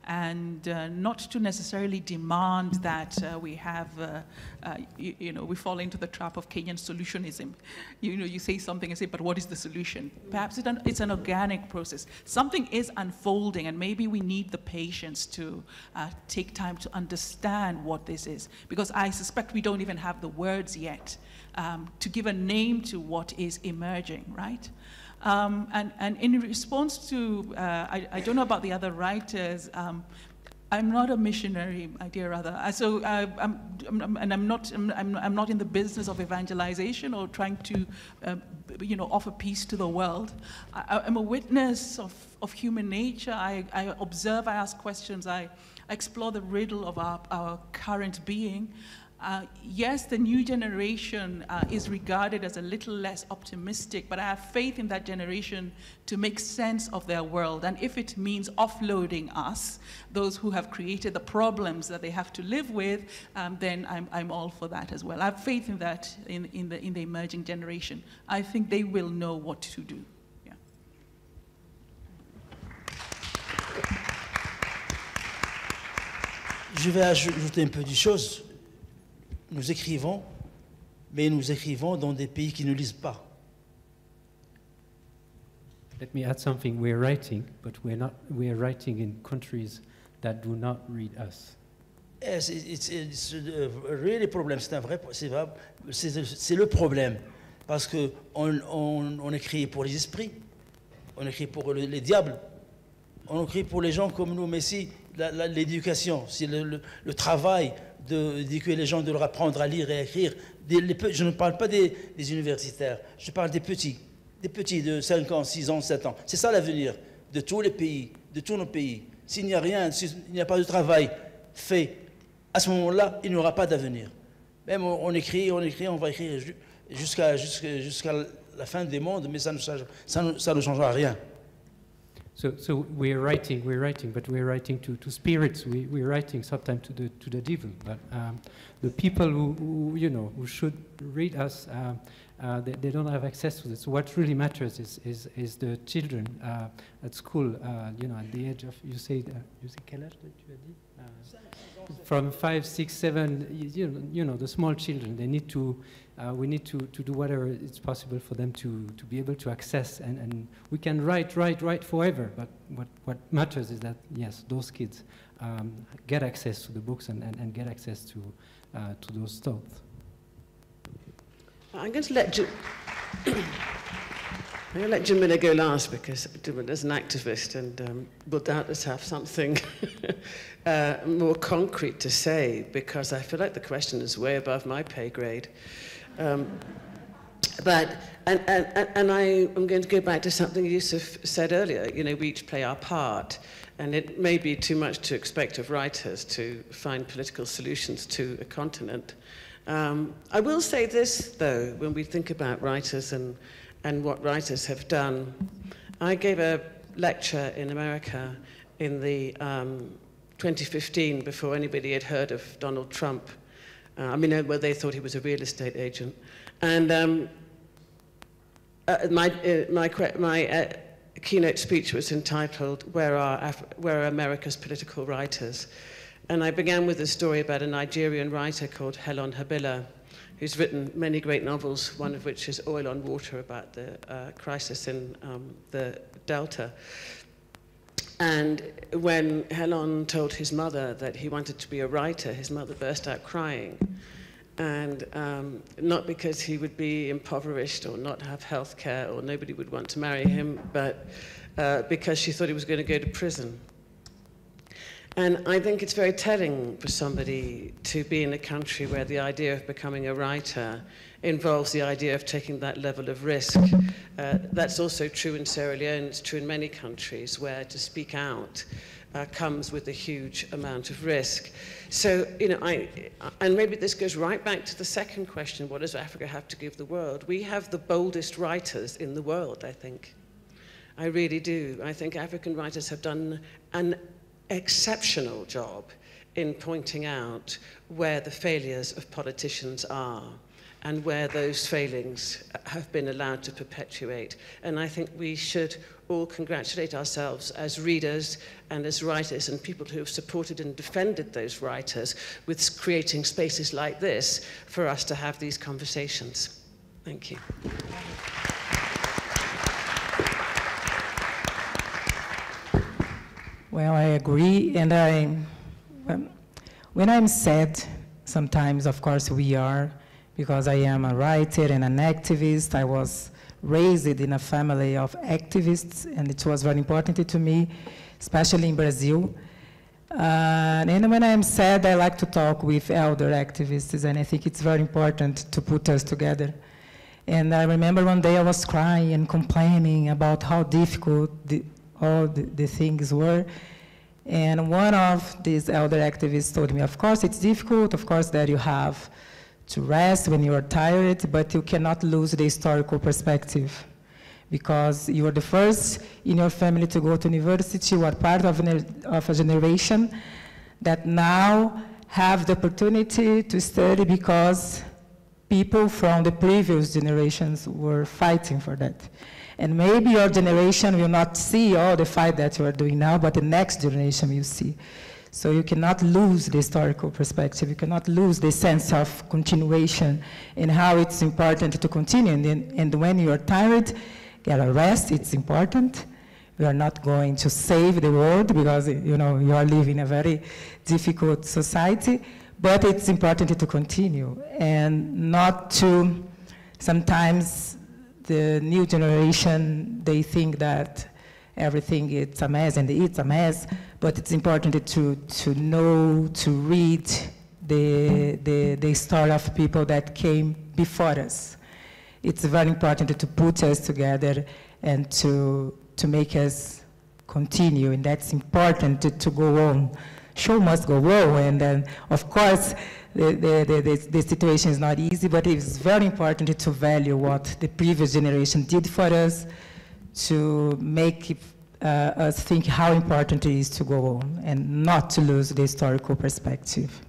and not to necessarily demand that we have, you know, we fall into the trap of Kenyan solutionism. You know, you say something and say, but what is the solution? Perhaps it's an organic process. Something is unfolding, and maybe we need the patience to take time to understand what this is, because I suspect we don't even have the words yet to give a name to what is emerging, right? And in response to, I don't know about the other writers, I'm not a missionary, my dear Radha. So I'm not in the business of evangelization or trying to, you know, offer peace to the world. I'm a witness of human nature. I observe, I ask questions, I explore the riddle of our current being. Yes, the new generation is regarded as a little less optimistic, but I have faith in that generation to make sense of their world. And if it means offloading us, those who have created the problems that they have to live with, then I'm all for that as well. I have faith in that, in the emerging generation. I think they will know what to do. Yeah. Je vais ajouter une petite chose. Nous écrivons, mais nous écrivons dans des pays qui ne lisent pas. Let me add something. We're writing, but we're writing in countries that do not read us. It's really problem. C'est un vrai, c'est le problème, parce que on écrit pour les esprits, on écrit pour les diables, on écrit pour les gens comme nous. Mais si l'éducation, si le travail d'éduquer les gens, de leur apprendre à lire et à écrire. Je ne parle pas des universitaires, je parle des petits de 5 ans, 6 ans, 7 ans. C'est ça l'avenir de tous les pays, de tous nos pays. S'il n'y a rien, s'il n'y a pas de travail fait, à ce moment-là, il n'y aura pas d'avenir. Même on écrit, on va écrire jusqu'à la fin des mondes, mais ça ne changera rien. So we're writing, but we're writing to spirits. We're writing sometimes to the devil. But the people who should read us, they don't have access to this. So what really matters is the children at school. At the age of you say quel âge tu as dit? From 5, 6, 7. The small children. They need to. We need to do whatever is possible for them to be able to access, and we can write forever, but what matters is that, yes, those kids get access to the books and get access to those thoughts. I'm going to let I'm going to let Djamila go last because Djamila's an activist and will doubtless have something more concrete to say, because I feel like the question is way above my pay grade. But I am going to go back to something Youssef said earlier. You know, we each play our part, and it may be too much to expect of writers to find political solutions to a continent. I will say this, though, when we think about writers and what writers have done. I gave a lecture in America in the 2015, before anybody had heard of Donald Trump. I mean, well, they thought he was a real estate agent. And my keynote speech was entitled, Where are America's Political Writers? And I began with a story about a Nigerian writer called Helen Habila, who's written many great novels, one of which is Oil on Water, about the crisis in the Delta. And when Helen told his mother that he wanted to be a writer, his mother burst out crying. And not because he would be impoverished or not have health care or nobody would want to marry him, but because she thought he was going to go to prison. And I think it's very telling for somebody to be in a country where the idea of becoming a writer involves the idea of taking that level of risk. That's also true in Sierra Leone. It's true in many countries where to speak out comes with a huge amount of risk. So, you know, and maybe this goes right back to the second question, what does Africa have to give the world? We have the boldest writers in the world, I think. I really do. I think African writers have done an exceptional job in pointing out where the failures of politicians are and where those failings have been allowed to perpetuate. And I think we should all congratulate ourselves as readers and as writers and people who have supported and defended those writers with creating spaces like this for us to have these conversations. Thank you. Well, I agree, and when I'm sad, sometimes, of course, we are, because I am a writer and an activist. I was raised in a family of activists, and it was very important to me, especially in Brazil. And when I'm sad, I like to talk with elder activists, and I think it's very important to put us together. And I remember one day I was crying and complaining about how difficult all the things were. And one of these elder activists told me, of course it's difficult, of course that you have to rest when you are tired, but you cannot lose the historical perspective. Because you are the first in your family to go to university, you are part of a generation that now have the opportunity to study because people from the previous generations were fighting for that. And maybe your generation will not see all the fight that you are doing now, but the next generation will see. So you cannot lose the historical perspective. You cannot lose the sense of continuation and how it's important to continue. And when you are tired, get a rest, it's important. We are not going to save the world because, you know, you are living in a very difficult society, but it's important to continue and not to sometimes the new generation, they think that everything is a mess, and it's a mess, but it's important to know, to read the story of people that came before us. It's very important to put us together and to make us continue, and that's important to go on. Show must go on, and then, of course, the situation is not easy, but it's very important to value what the previous generation did for us, to make us think how important it is to go on and not to lose the historical perspective.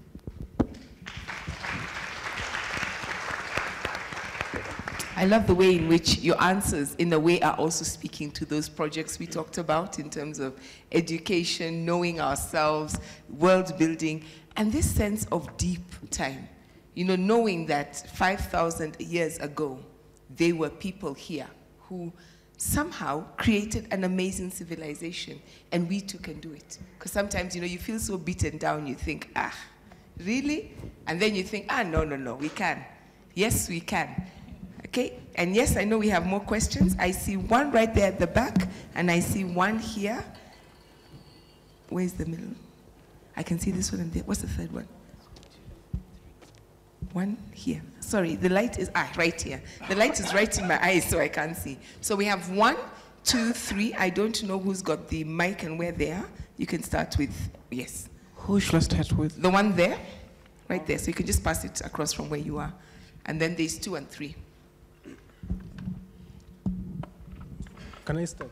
I love the way in which your answers, in a way, are also speaking to those projects we talked about in terms of education, knowing ourselves, world building, and this sense of deep time. You know, knowing that 5,000 years ago, there were people here who somehow created an amazing civilization, and we too can do it. Because sometimes, you know, you feel so beaten down, you think, ah, really? And then you think, ah, no, we can. Yes, we can. Okay, and yes, I know we have more questions. I see one right there at the back, and I see one here. Where's the middle? I can see this one and there. What's the third one? One here. Sorry, the light is right here. The light is right in my eyes, so I can't see. So we have 1, 2, 3. I don't know who's got the mic and where they are. You can start with, yes. Who should I start with? The one there, right there. So you can just pass it across from where you are. And then there's 2 and 3. Can I start?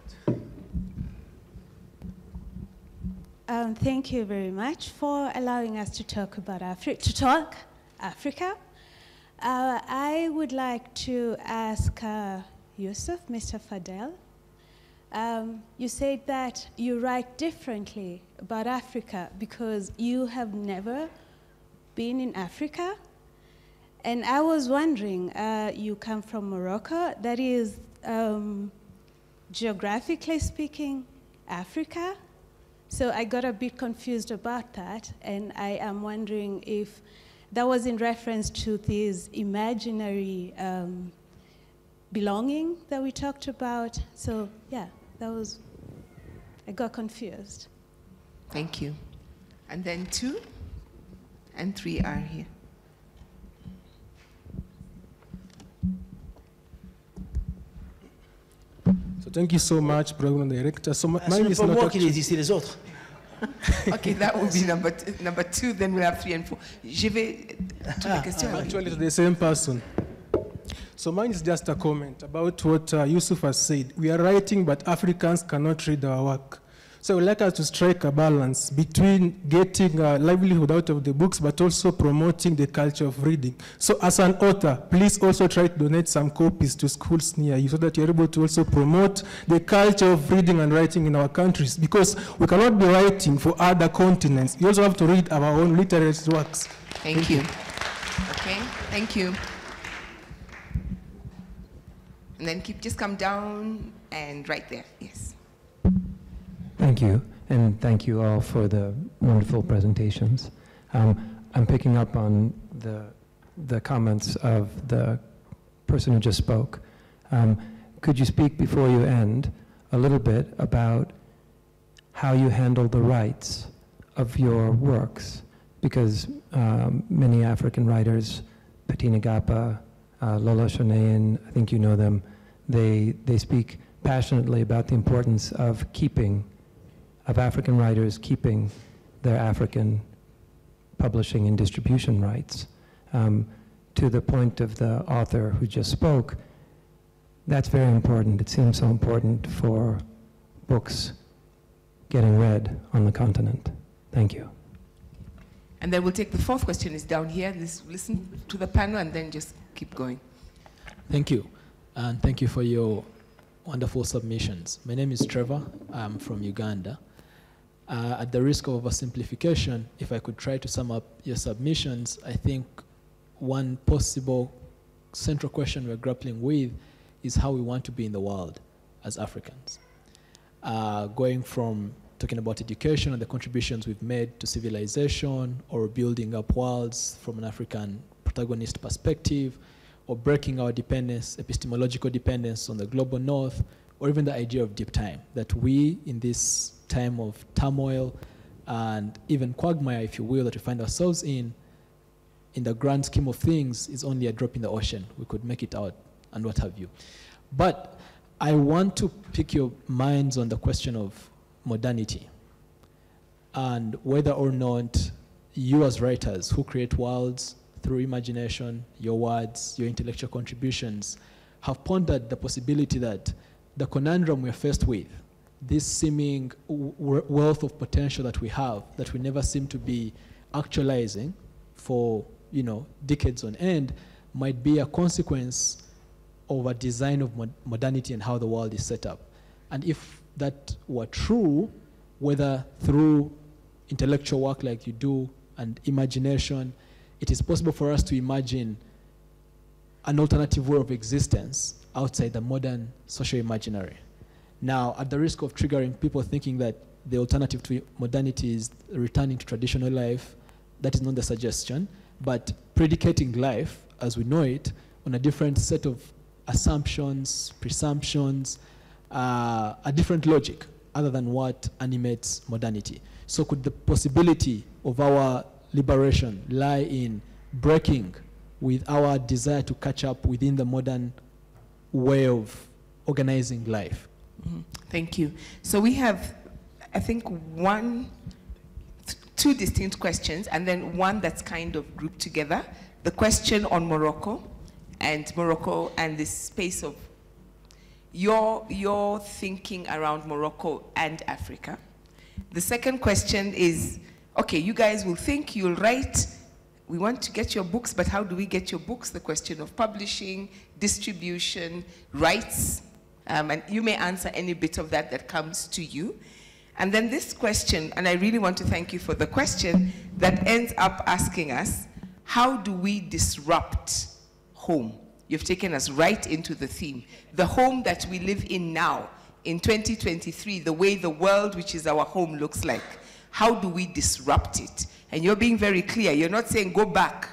Thank you very much for allowing us to talk about Africa. I would like to ask Youssef, Mr. Fadel. You said that you write differently about Africa because you have never been in Africa. And I was wondering, you come from Morocco, that is, geographically speaking, Africa. So I got a bit confused about that, and I am wondering if that was in reference to this imaginary belonging that we talked about. So yeah, I got confused. Thank you. And then 2 and 3 are here. So thank you so much, Program Director. So mine is pas not moi qui les dis, c'est les autres. Okay, that will be number 2, then we'll have 3 and 4. Je vais to the question. Actually, it's the same person. So mine is just a comment about what Youssef has said. We are writing, but Africans cannot read our work. So I would like us to strike a balance between getting a livelihood out of the books, but also promoting the culture of reading. So as an author, please also try to donate some copies to schools near you so that you're able to also promote the culture of reading and writing in our countries, because we cannot be writing for other continents. You also have to read our own literary works. Thank you. Okay, thank you. And then just come down and right there, yes. Thank you, and thank you all for the wonderful presentations. I'm picking up on the comments of the person who just spoke. Could you speak before you end a little bit about how you handle the rights of your works? Because many African writers, Patina Gapa, Lola Shoneyan, I think you know them, they speak passionately about the importance of African writers keeping their African publishing and distribution rights. To the point of the author who just spoke, that's very important. It seems so important for books getting read on the continent. Thank you. And then we'll take the 4th question is down here. Let's listen to the panel and then just keep going. Thank you. And thank you for your wonderful submissions. My name is Trevor. I'm from Uganda. At the risk of oversimplification, if I could try to sum up your submissions, I think one possible central question we're grappling with is how we want to be in the world as Africans. Going from talking about education and the contributions we've made to civilization, or building up worlds from an African protagonist perspective, or breaking our dependence, epistemological dependence on the global north, or even the idea of deep time, that we, in this time of turmoil and even quagmire, if you will, that we find ourselves in the grand scheme of things, is only a drop in the ocean. We could make it out and what have you. But I want to pick your minds on the question of modernity and whether or not you as writers who create worlds through imagination, your words, your intellectual contributions, have pondered the possibility that the conundrum we're faced with, this seeming wealth of potential that we have, that we never seem to be actualizing for, decades on end, might be a consequence of a design of modernity and how the world is set up. And if that were true, whether through intellectual work like you do and imagination, it is possible for us to imagine an alternative way of existence outside the modern social imaginary. Now, at the risk of triggering people thinking that the alternative to modernity is returning to traditional life, that is not the suggestion, but predicating life as we know it on a different set of assumptions, presumptions, a different logic other than what animates modernity. So could the possibility of our liberation lie in breaking with our desire to catch up within the modern way of organizing life? Mm-hmm. Thank you. So we have, I think, two distinct questions, and then one that's kind of grouped together. The question on Morocco and the space of your thinking around Morocco and Africa. The second question is, okay, you guys will think, you'll write, we want to get your books, but how do we get your books? The question of publishing, distribution, rights, and you may answer any bit of that comes to you. And then this question, and I really want to thank you for the question, that ends up asking us, how do we disrupt home? You've taken us right into the theme. The home that we live in now, in 2023, the way the world, which is our home, looks like. How do we disrupt it? And you're being very clear. You're not saying go back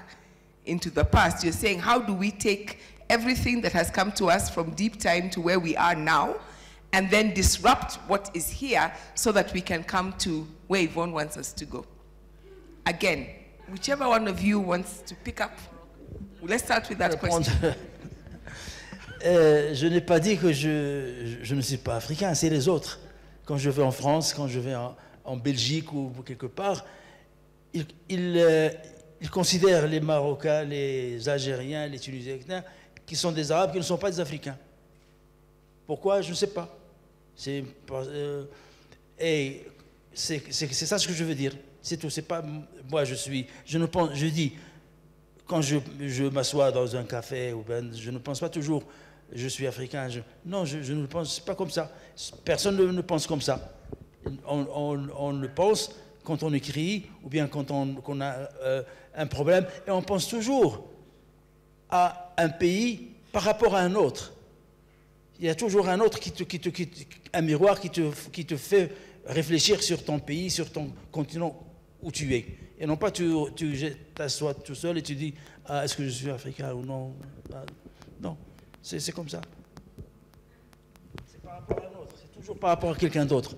into the past. You're saying how do we take everything that has come to us from deep time to where we are now, and then disrupt what is here so that we can come to where Yvonne wants us to go. Again, whichever one of you wants to pick up. Let's start with that question. Je n'ai pas dit que je ne suis pas africain, c'est les autres. Quand je vais en France, quand je vais en Belgique ou quelque part, ils considèrent les Marocains, les Algériens, les Tunisiens, qui sont des Arabes, qui ne sont pas des Africains. Pourquoi? Je ne sais pas. C'est ça ce que je veux dire. C'est tout. C'est pas moi. Je dis quand je m'assois dans un café, je ne pense pas toujours je suis africain. Non, je ne pense pas comme ça. Personne ne pense comme ça. On le pense quand on écrit ou bien quand on a un problème, et on pense toujours à un pays par rapport à un autre. Il y a toujours un autre un miroir qui te fait réfléchir sur ton pays, sur ton continent où tu es. Et non pas tu t'assois tout seul et tu dis est-ce que je suis africain ou non. Non, c'est comme ça. C'est par rapport à un autre, c'est toujours par rapport à quelqu'un d'autre.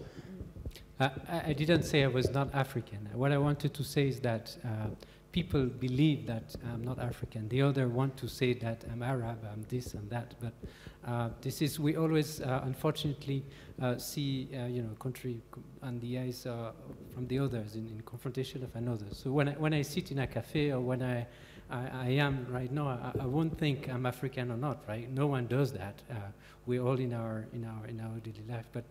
I didn't say I was not African. What I wanted to say is that people believe that I'm not African. The other want to say that I'm Arab, I'm this and that. But we always, unfortunately, see, country on the eyes from the others in confrontation of another. So when I sit in a cafe or when I am right now, I won't think I'm African or not, right? No one does that. We're all in our daily life. But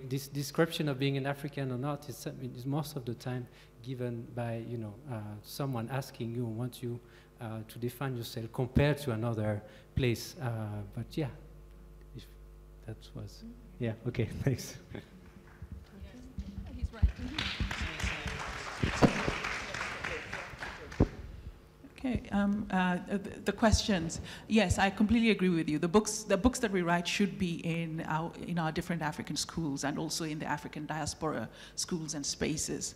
this description of being an African or not is most of the time given by someone asking you, want you to define yourself compared to another place. But yeah, if that was, yeah, okay, thanks. He's right. Okay, the questions. Yes, I completely agree with you. The books that we write should be in our different African schools and also in the African diaspora schools and spaces.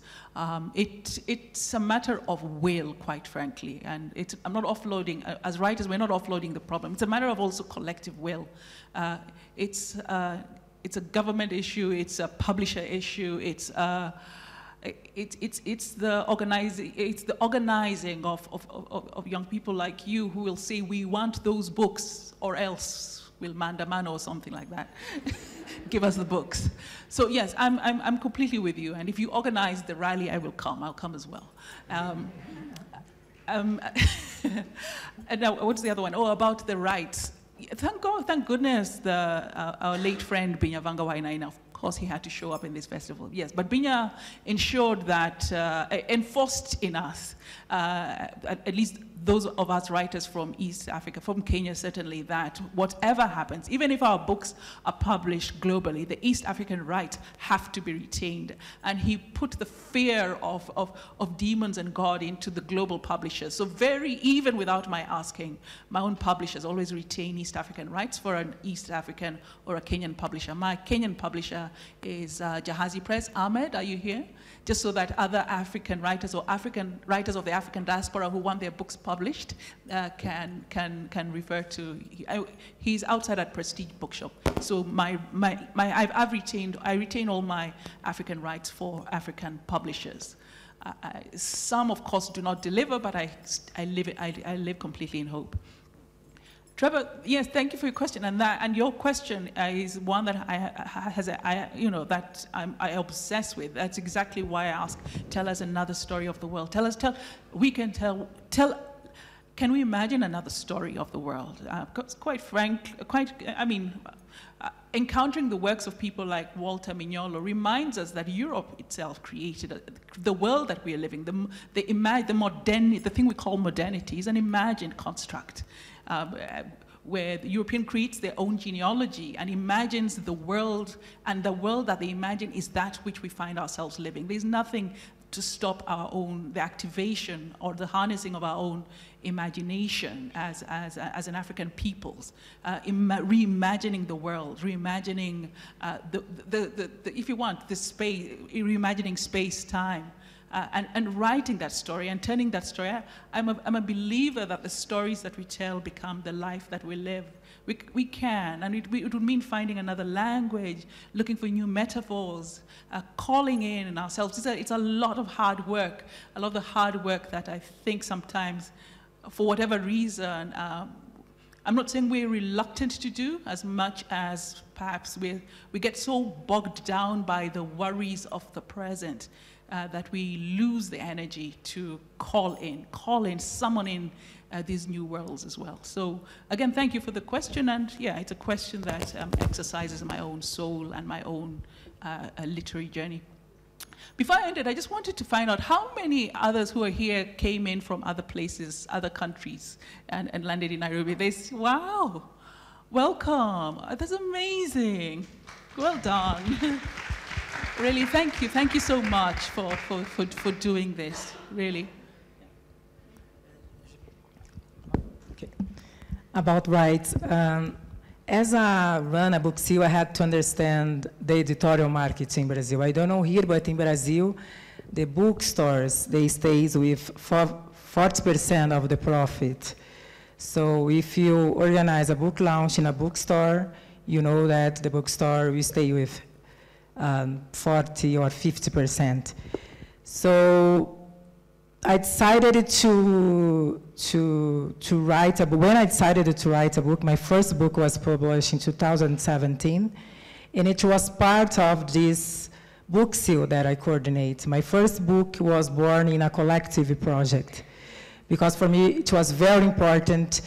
It's a matter of will, quite frankly, and I'm not offloading. As writers, we're not offloading the problem. It's a matter of also collective will. It's a government issue. It's a publisher issue. It's the organizing of young people like you who will say we want those books or else we'll man or something like that. Give us the books. So yes, I'm completely with you. And if you organize the rally, I will come. I'll come as well. And now, what's the other one? Oh, about the rights. Thank goodness our late friend Binya Vanga Wainaina, of course he had to show up in this festival, yes, but Binya ensured that, enforced in us, at least those of us writers from East Africa, from Kenya certainly, that whatever happens, even if our books are published globally, the East African rights have to be retained. And he put the fear of demons and God into the global publishers. So even without my asking, my own publishers always retain East African rights for an East African or a Kenyan publisher. My Kenyan publisher is Jahazi Press. Ahmed, are you here? Just so that other African writers or African writers of the African diaspora who want their books published published can refer to. He's outside at Prestige Bookshop. So I retain all my African rights for African publishers. Some, of course, do not deliver, but I live completely in hope. Trevor, yes, thank you for your question, and your question is one that I obsess with. That's exactly why I ask. Tell us another story of the world. Can we imagine another story of the world? Quite frank, encountering the works of people like Walter Mignolo reminds us that Europe itself created the world that we are living. The thing we call modernity is an imagined construct, where the European creates their own genealogy and imagines the world, and the world that they imagine is that which we find ourselves living. There's nothing to stop the activation or the harnessing of our own imagination as an African peoples, reimagining the world, reimagining if you want, the space, reimagining space-time, and writing that story and turning that story. I'm a believer that the stories that we tell become the life that we live. We can, and it would mean finding another language, looking for new metaphors, calling in ourselves. It's a lot of hard work, a lot of the hard work that I think sometimes, for whatever reason, I'm not saying we're reluctant to do as much as perhaps we get so bogged down by the worries of the present that we lose the energy to call in, summon in these new worlds as well. So again, thank you for the question, and yeah, it's a question that exercises my own soul and my own literary journey. Before I ended, I just wanted to find out how many others who are here came in from other places, other countries, and landed in Nairobi. Wow, welcome, that's amazing, well done. Really, thank you. Thank you so much for doing this, really. Okay. About rights, as I run a book seal, I had to understand the editorial market in Brazil. I don't know here, but in Brazil, the bookstores, they stay with 40% of the profit. So if you organize a book launch in a bookstore, you know that the bookstore will stay with 40 or 50%. So I decided to write a book. When I decided to write a book, my first book was published in 2017, and it was part of this book seal that I coordinate. My first book was born in a collective project, because for me it was very important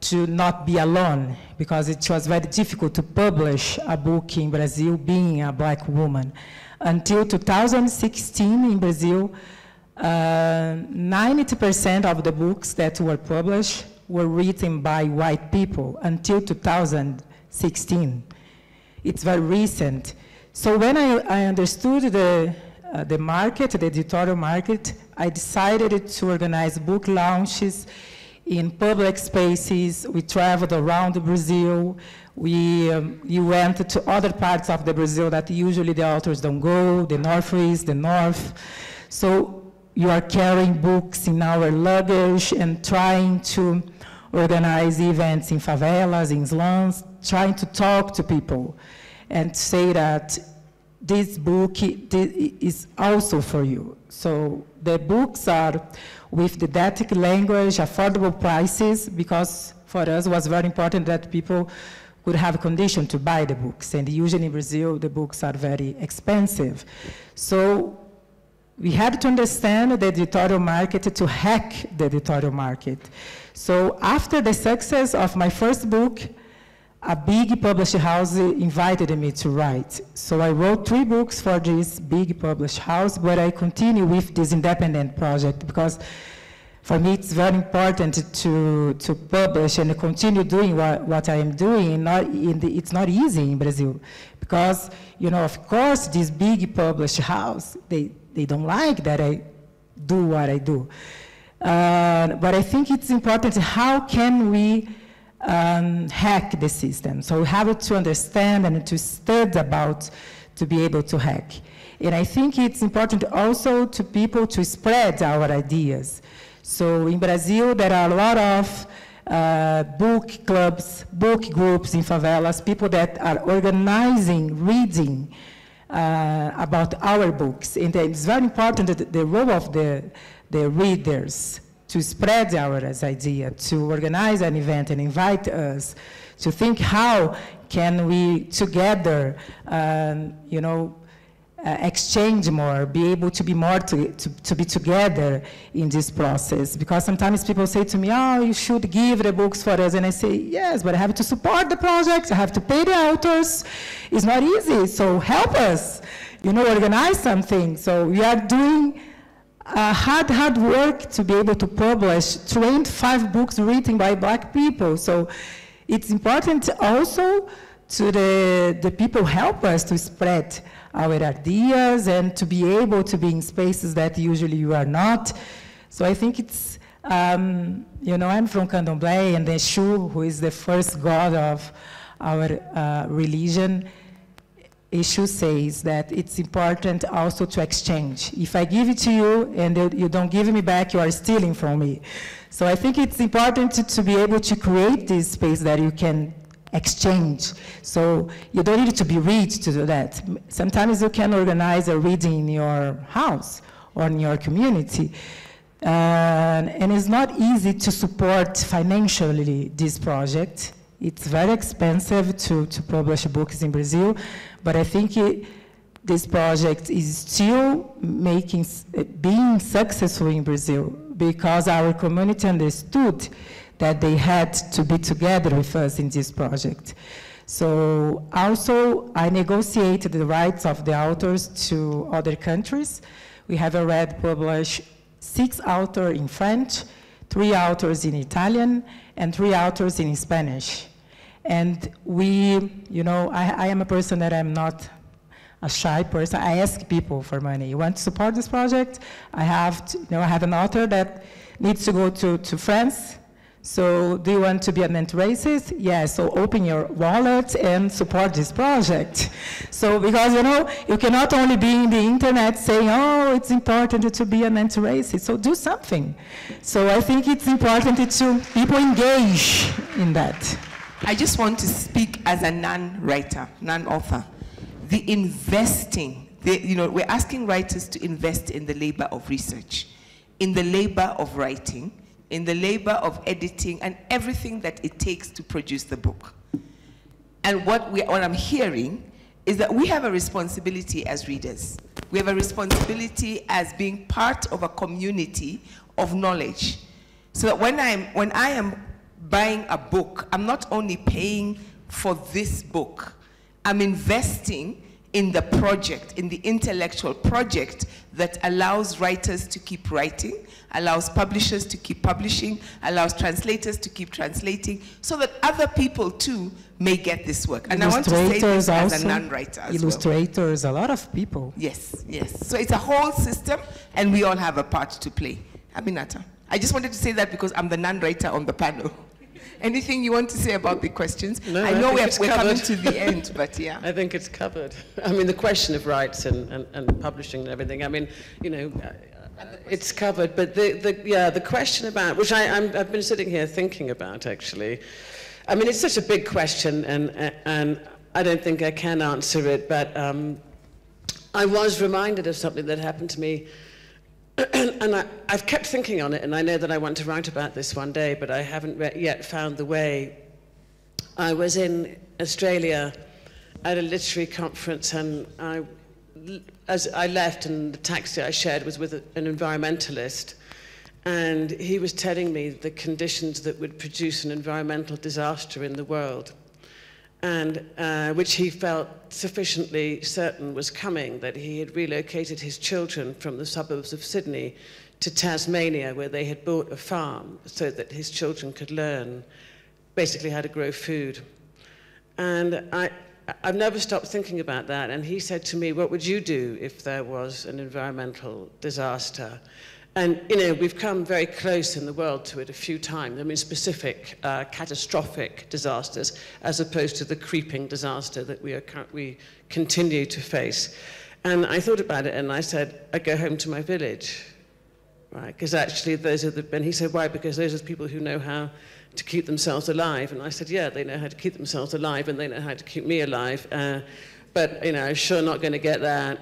to not be alone, because it was very difficult to publish a book in Brazil being a black woman. Until 2016 in Brazil, 90% of the books that were published were written by white people until 2016. It's very recent. So when I understood the market, the editorial market, I decided to organize book launches in public spaces. We traveled around Brazil. We went to other parts of the Brazil that usually the authors don't go, the Northeast, the North. So you are carrying books in our luggage and trying to organize events in favelas, in slums, trying to talk to people and say that this book is also for you. So the books are with didactic language, affordable prices, because for us it was very important that people could have a condition to buy the books. And usually in Brazil, the books are very expensive. So we had to understand the editorial market to hack the editorial market. So after the success of my first book, a big publishing house invited me to write. So I wrote 3 books for this big published house, but I continue with this independent project because for me it's very important to publish and continue doing what I am doing. It's not easy in Brazil because, you know, of course, this big published house, they don't like that I do what I do. But I think it's important, how can we hack the system? So we have to understand and to study about to be able to hack. And I think it's important also to people to spread our ideas. So in Brazil, there are a lot of book clubs, book groups in favelas, people that are organizing, reading about our books. And it's very important, the role of the readers to spread our idea, to organize an event and invite us, to think how can we together, exchange more, be able to be more to be together in this process. Because sometimes people say to me, oh, you should give the books for us. And I say, yes, but I have to support the project, I have to pay the authors. It's not easy, so help us, organize something. So we are doing hard work to be able to publish 25 books written by Black people. So it's important also to the people help us to spread our ideas and to be able to be in spaces that usually you are not. So I think it's, I'm from Candomblé, and the Shu, who is the first god of our religion, Eshu says that it's important also to exchange. If I give it to you and you don't give me back, you are stealing from me. So I think it's important to be able to create this space that you can exchange. So you don't need to be rich to do that. Sometimes you can organize a reading in your house or in your community. And it's not easy to support financially this project. It's very expensive to publish books in Brazil, but I think this project is still being successful in Brazil because our community understood that they had to be together with us in this project. So also, I negotiated the rights of the authors to other countries. We have already published 6 authors in French, 3 authors in Italian, and 3 authors in Spanish. And we, I am a person that I'm not a shy person. I ask people for money. You want to support this project? I have, I have an author that needs to go to France. So do you want to be an anti-racist? Yes, so open your wallet and support this project. So because, you cannot only be in the internet saying, oh, it's important to be an anti-racist, so do something. So I think it's important to people engage in that. I just want to speak as a non-writer, non-author. The investing, we're asking writers to invest in the labor of research, in the labor of writing, in the labor of editing, and everything that it takes to produce the book. And what I'm hearing is that we have a responsibility as readers. We have a responsibility as being part of a community of knowledge. So that when I am buying a book, I'm not only paying for this book, I'm investing in the project, in the intellectual project that allows writers to keep writing, allows publishers to keep publishing, allows translators to keep translating, so that other people too may get this work. And I want to say this as a non-writer as illustrators, a lot of people. Yes, yes. So it's a whole system, and we all have a part to play. Aminatta. I just wanted to say that because I'm the non-writer on the panel. Anything you want to say about the questions? No, I know we're coming to the end, but yeah. I think it's covered. I mean, the question of rights and publishing and everything, I mean, it's covered. But the question about, which I've been sitting here thinking about, actually. I mean, it's such a big question, and I don't think I can answer it, but I was reminded of something that happened to me. And I've kept thinking on it, and I know that I want to write about this one day, but I haven't yet found the way. I was in Australia at a literary conference, and as I left, and the taxi I shared was with an environmentalist, and he was telling me the conditions that would produce an environmental disaster in the world, and which he felt sufficiently certain was coming, that he had relocated his children from the suburbs of Sydney to Tasmania, where they had bought a farm so that his children could learn basically how to grow food. And I've never stopped thinking about that, and he said to me, what would you do if there was an environmental disaster? And, we've come very close in the world to it a few times. I mean, specific, catastrophic disasters, as opposed to the creeping disaster that we continue to face. And I thought about it, and I said, I'd go home to my village. right? Because actually those are the, and he said, why? Because those are the people who know how to keep themselves alive. And I said, yeah, they know how to keep themselves alive, and they know how to keep me alive. But, you know, I'm sure not going to get that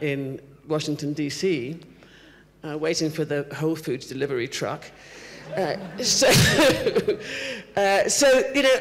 in Washington, D.C., waiting for the Whole Foods delivery truck. So, you know,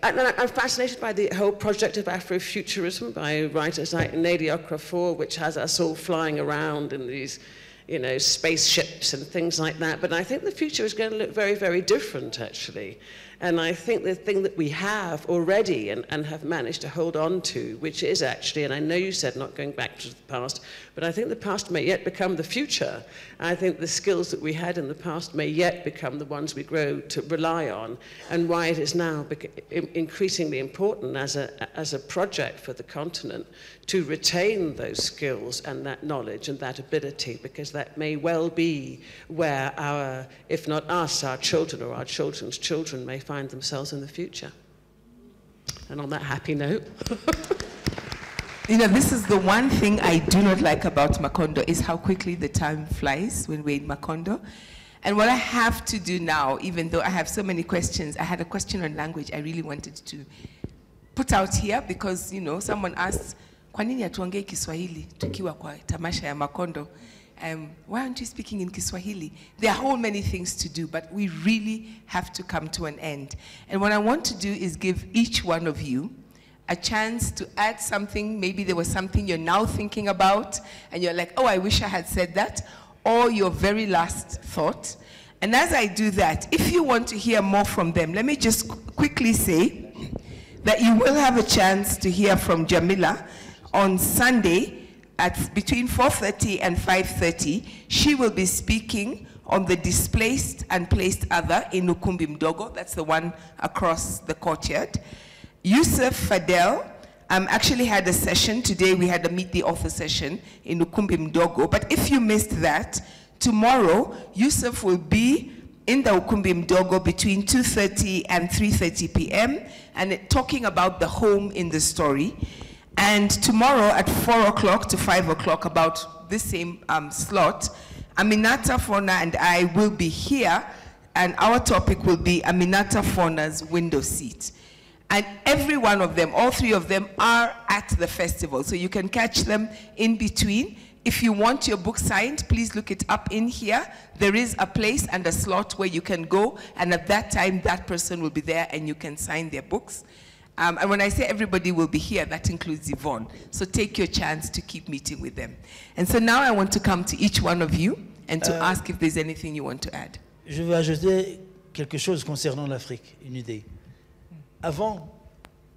I'm fascinated by the whole project of Afrofuturism by writers like Nadia Crafour, which has us all flying around in these, you know, spaceships and things like that. But I think the future is going to look very, very different, actually. And I think the thing that we have already and have managed to hold on to, which is actually, and I know you said not going back to the past, but I think the past may yet become the future. I think the skills that we had in the past may yet become the ones we grow to rely on, and why it is now increasingly important as a project for the continent to retain those skills and that knowledge and that ability, because that may well be where our, if not us, our children or our children's children may find themselves in the future. And on that happy note. You know, this is the one thing I do not like about Macondo, is how quickly the time flies when we're in Macondo. And what I have to do now, even though I have so many questions, I had a question on language I really wanted to put out here, because, you know, someone asked, kwa nini hatuongei Kiswahili tukiwa kwa tamasha ya Macondo? Why aren't you speaking in Kiswahili? There are whole many things to do, but we really have to come to an end. And what I want to do is give each one of you a chance to add something. Maybe there was something you're now thinking about, and you're like, oh, I wish I had said that, or your very last thought. And as I do that, if you want to hear more from them, let me just quickly say that you will have a chance to hear from Djamila on Sunday at between 4:30 and 5:30. She will be speaking on the displaced and placed other in Ukumbi Mdogo. That's the one across the courtyard. Youssef Fadel actually had a session today. We had a Meet the Author session in Ukumbi Mdogo. But if you missed that, tomorrow, Youssef will be in the Ukumbi Mdogo between 2:30 and 3:30 p.m. and talking about the home in the story. And tomorrow at 4 o'clock to 5 o'clock, about this same slot, Aminatta, Forna, and I will be here, and our topic will be Aminatta Forna's window seat. And every one of them, all three of them, are at the festival, so you can catch them in between. If you want your book signed, please look it up in here. There is a place and a slot where you can go, and at that time, that person will be there and you can sign their books. And when I say everybody will be here, that includes Yvonne. So take your chance to keep meeting with them. And so now I want to come to each one of you and to ask if there's anything you want to add. Je veux ajouter quelque chose concernant l'Afrique, une idée. Avant,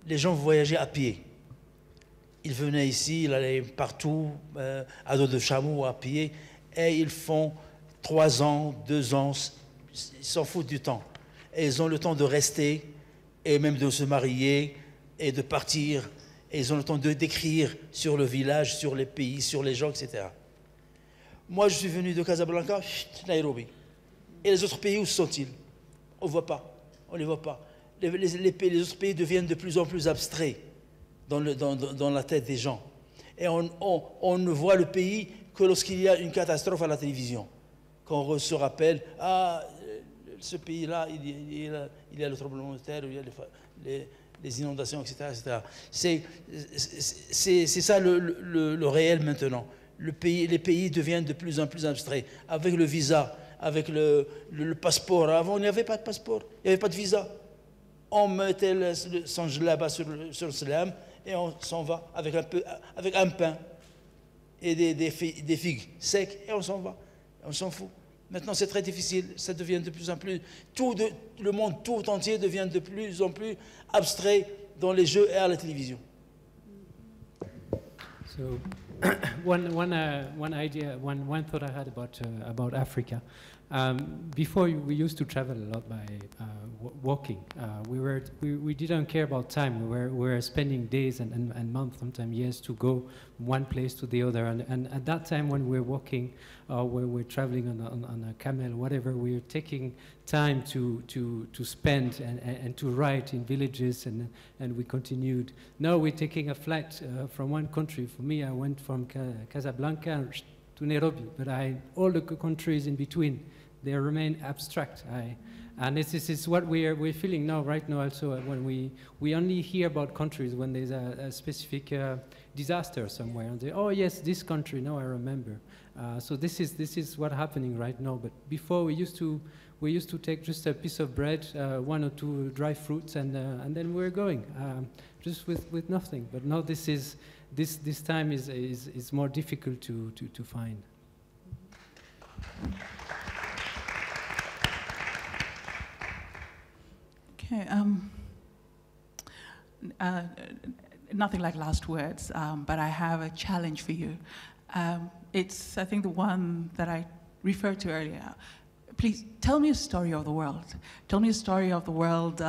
les gens voyageaient à pied. Ils venaient ici, ils allaient partout, à dos de chameau, à pied, et ils font 3 ans, 2 ans, ils s'en foutent du temps. Et ils ont le temps de rester, et même de se marier, et de partir, et ils ont le temps d'écrire sur le village, sur les pays, sur les gens, etc. Moi, je suis venu de Casablanca, Nairobi. Et les autres pays, où sont-ils? On ne voit pas, on ne les voit pas. Les autres pays deviennent de plus en plus abstraits dans la tête des gens. Et on ne voit le pays que lorsqu'il y a une catastrophe à la télévision. Quand on se rappelle, ah, ce pays-là, il y a le tremblement de terre, il y a les inondations, etc. C'est ça le réel maintenant. Les pays deviennent de plus en plus abstraits. Avec le visa, avec le passeport. Avant, il n'y avait pas de passeport, il n'y avait pas de visa. On mettait son là-bas sur le slam et on s'en va avec un pain et des figues secs et on s'en va. On s'en fout. Maintenant, c'est très difficile. Ça devient de plus en plus... le monde tout entier devient de plus en plus abstrait dans les jeux et à la télévision. So, one idea, one thought I had about Africa. Before we used to travel a lot by walking. We didn't care about time. We were spending days and months, sometimes years, to go one place to the other. And at that time, when we were walking, or when we're traveling on a camel, whatever, we were taking time to spend and to write in villages, and we continued. Now we're taking a flight from one country. For me, I went from Casablanca to to Nairobi, but all the countries in between, they remain abstract. And this is what we're feeling now, right now also, when we only hear about countries when there's a specific disaster somewhere, and say, oh yes, this country, now I remember. So this is what's happening right now, but before we used to take just a piece of bread, 1 or 2 dry fruits, and then we're going, just with nothing. But now this time is more difficult to find. Okay. Nothing like last words, but I have a challenge for you. It's, I think, the one that I referred to earlier. Please tell me a story of the world. Tell me a story of the world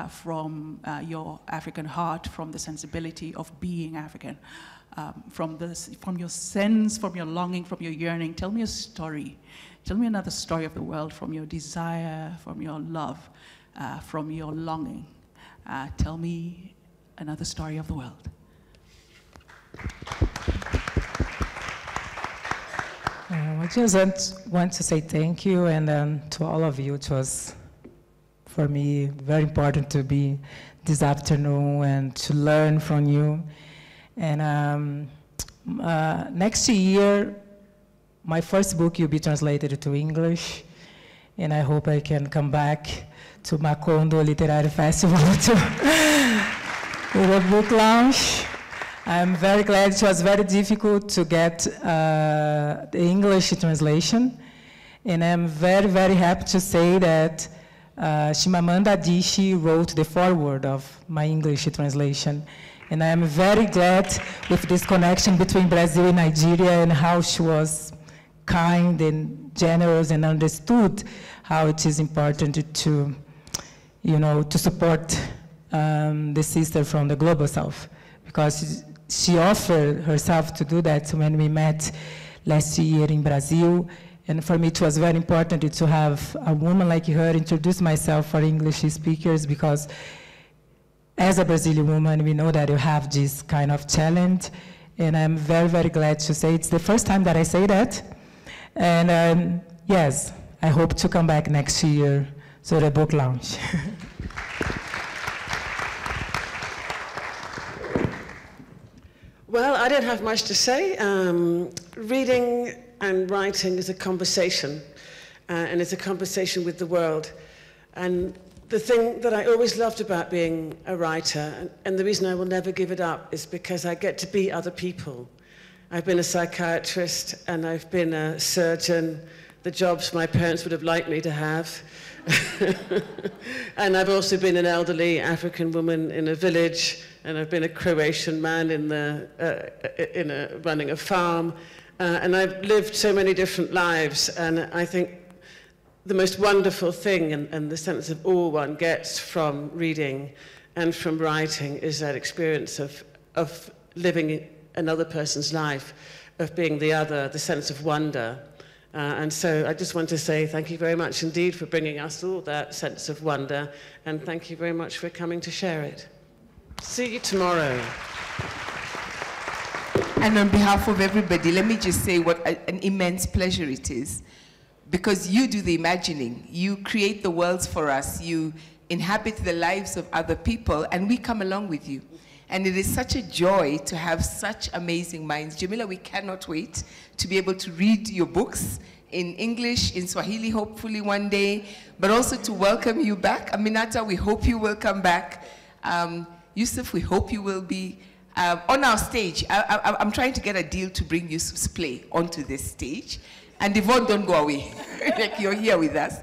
from your African heart, from the sensibility of being African, from your sense, from your longing, from your yearning. Tell me a story. Tell me another story of the world, from your desire, from your love, from your longing. Tell me another story of the world. I just want to say thank you, and to all of you. It was, for me, very important to be this afternoon and to learn from you. And next year, my first book will be translated to English, and I hope I can come back to Macondo Literary Festival with a book launch. I'm very glad. It was very difficult to get the English translation, and I'm very, very happy to say that Chimamanda Adichie wrote the foreword of my English translation, and I am very glad with this connection between Brazil and Nigeria, and how she was kind and generous and understood how it is important to, to support the sister from the Global South, because she offered herself to do that when we met last year in Brazil. And for me, it was very important to have a woman like her introduce myself for English speakers, because as a Brazilian woman, we know that you have this kind of challenge. And I'm very, very glad to say it's the first time that I say that. And yes, I hope to come back next year to the book launch. Well, I don't have much to say. Reading and writing is a conversation, and it's a conversation with the world. And the thing that I always loved about being a writer, and the reason I will never give it up, is because I get to be other people. I've been a psychiatrist, and I've been a surgeon, the jobs my parents would have liked me to have. And I've also been an elderly African woman in a village, and I've been a Croatian man running a farm, and I've lived so many different lives. And I think the most wonderful thing, and the sense of awe one gets from reading and from writing, is that experience of living another person's life, of being the other, the sense of wonder. And so I just want to say thank you very much indeed for bringing us all that sense of wonder, and thank you very much for coming to share it. See you tomorrow. And on behalf of everybody, let me just say what an immense pleasure it is, because you do the imagining. You create the worlds for us. You inhabit the lives of other people, and we come along with you. And it is such a joy to have such amazing minds. Djamila, we cannot wait to be able to read your books in English, in Swahili, hopefully one day, but also to welcome you back. Aminatta, we hope you will come back. Youssef, we hope you will be on our stage. I'm trying to get a deal to bring Youssef's play onto this stage. And Yvonne, don't go away. Like, you're here with us.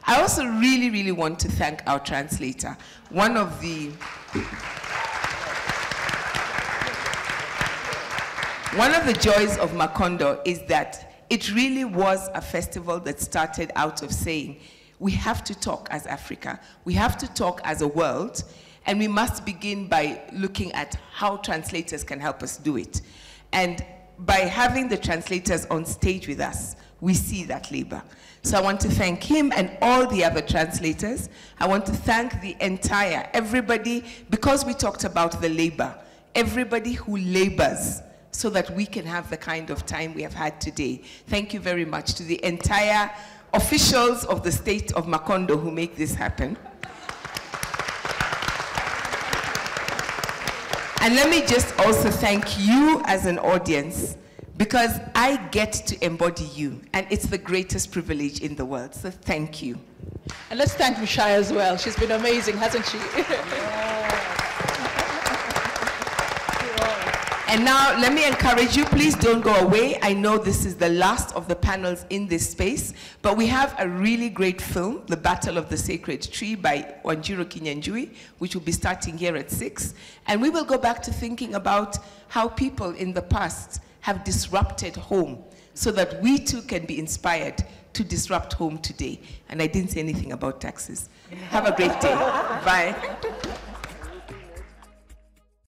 I also really, really want to thank our translator. One of the joys of Macondo is that it really was a festival that started out of saying, we have to talk as Africa, we have to talk as a world, and we must begin by looking at how translators can help us do it. And by having the translators on stage with us, we see that labor. So I want to thank him and all the other translators. I want to thank the everybody, because we talked about the labor, everybody who labors so that we can have the kind of time we have had today. Thank you very much to the entire officials of the state of Macondo who make this happen. And let me just also thank you as an audience, because I get to embody you, and it's the greatest privilege in the world, so thank you. And let's thank Mshai as well. She's been amazing, hasn't she? And now, let me encourage you, please don't go away. I know this is the last of the panels in this space, but we have a really great film, The Battle of the Sacred Tree by Wanjiru Kinyanjui, which will be starting here at 6. And we will go back to thinking about how people in the past have disrupted home, so that we too can be inspired to disrupt home today. And I didn't say anything about taxes. Have a great day. Bye.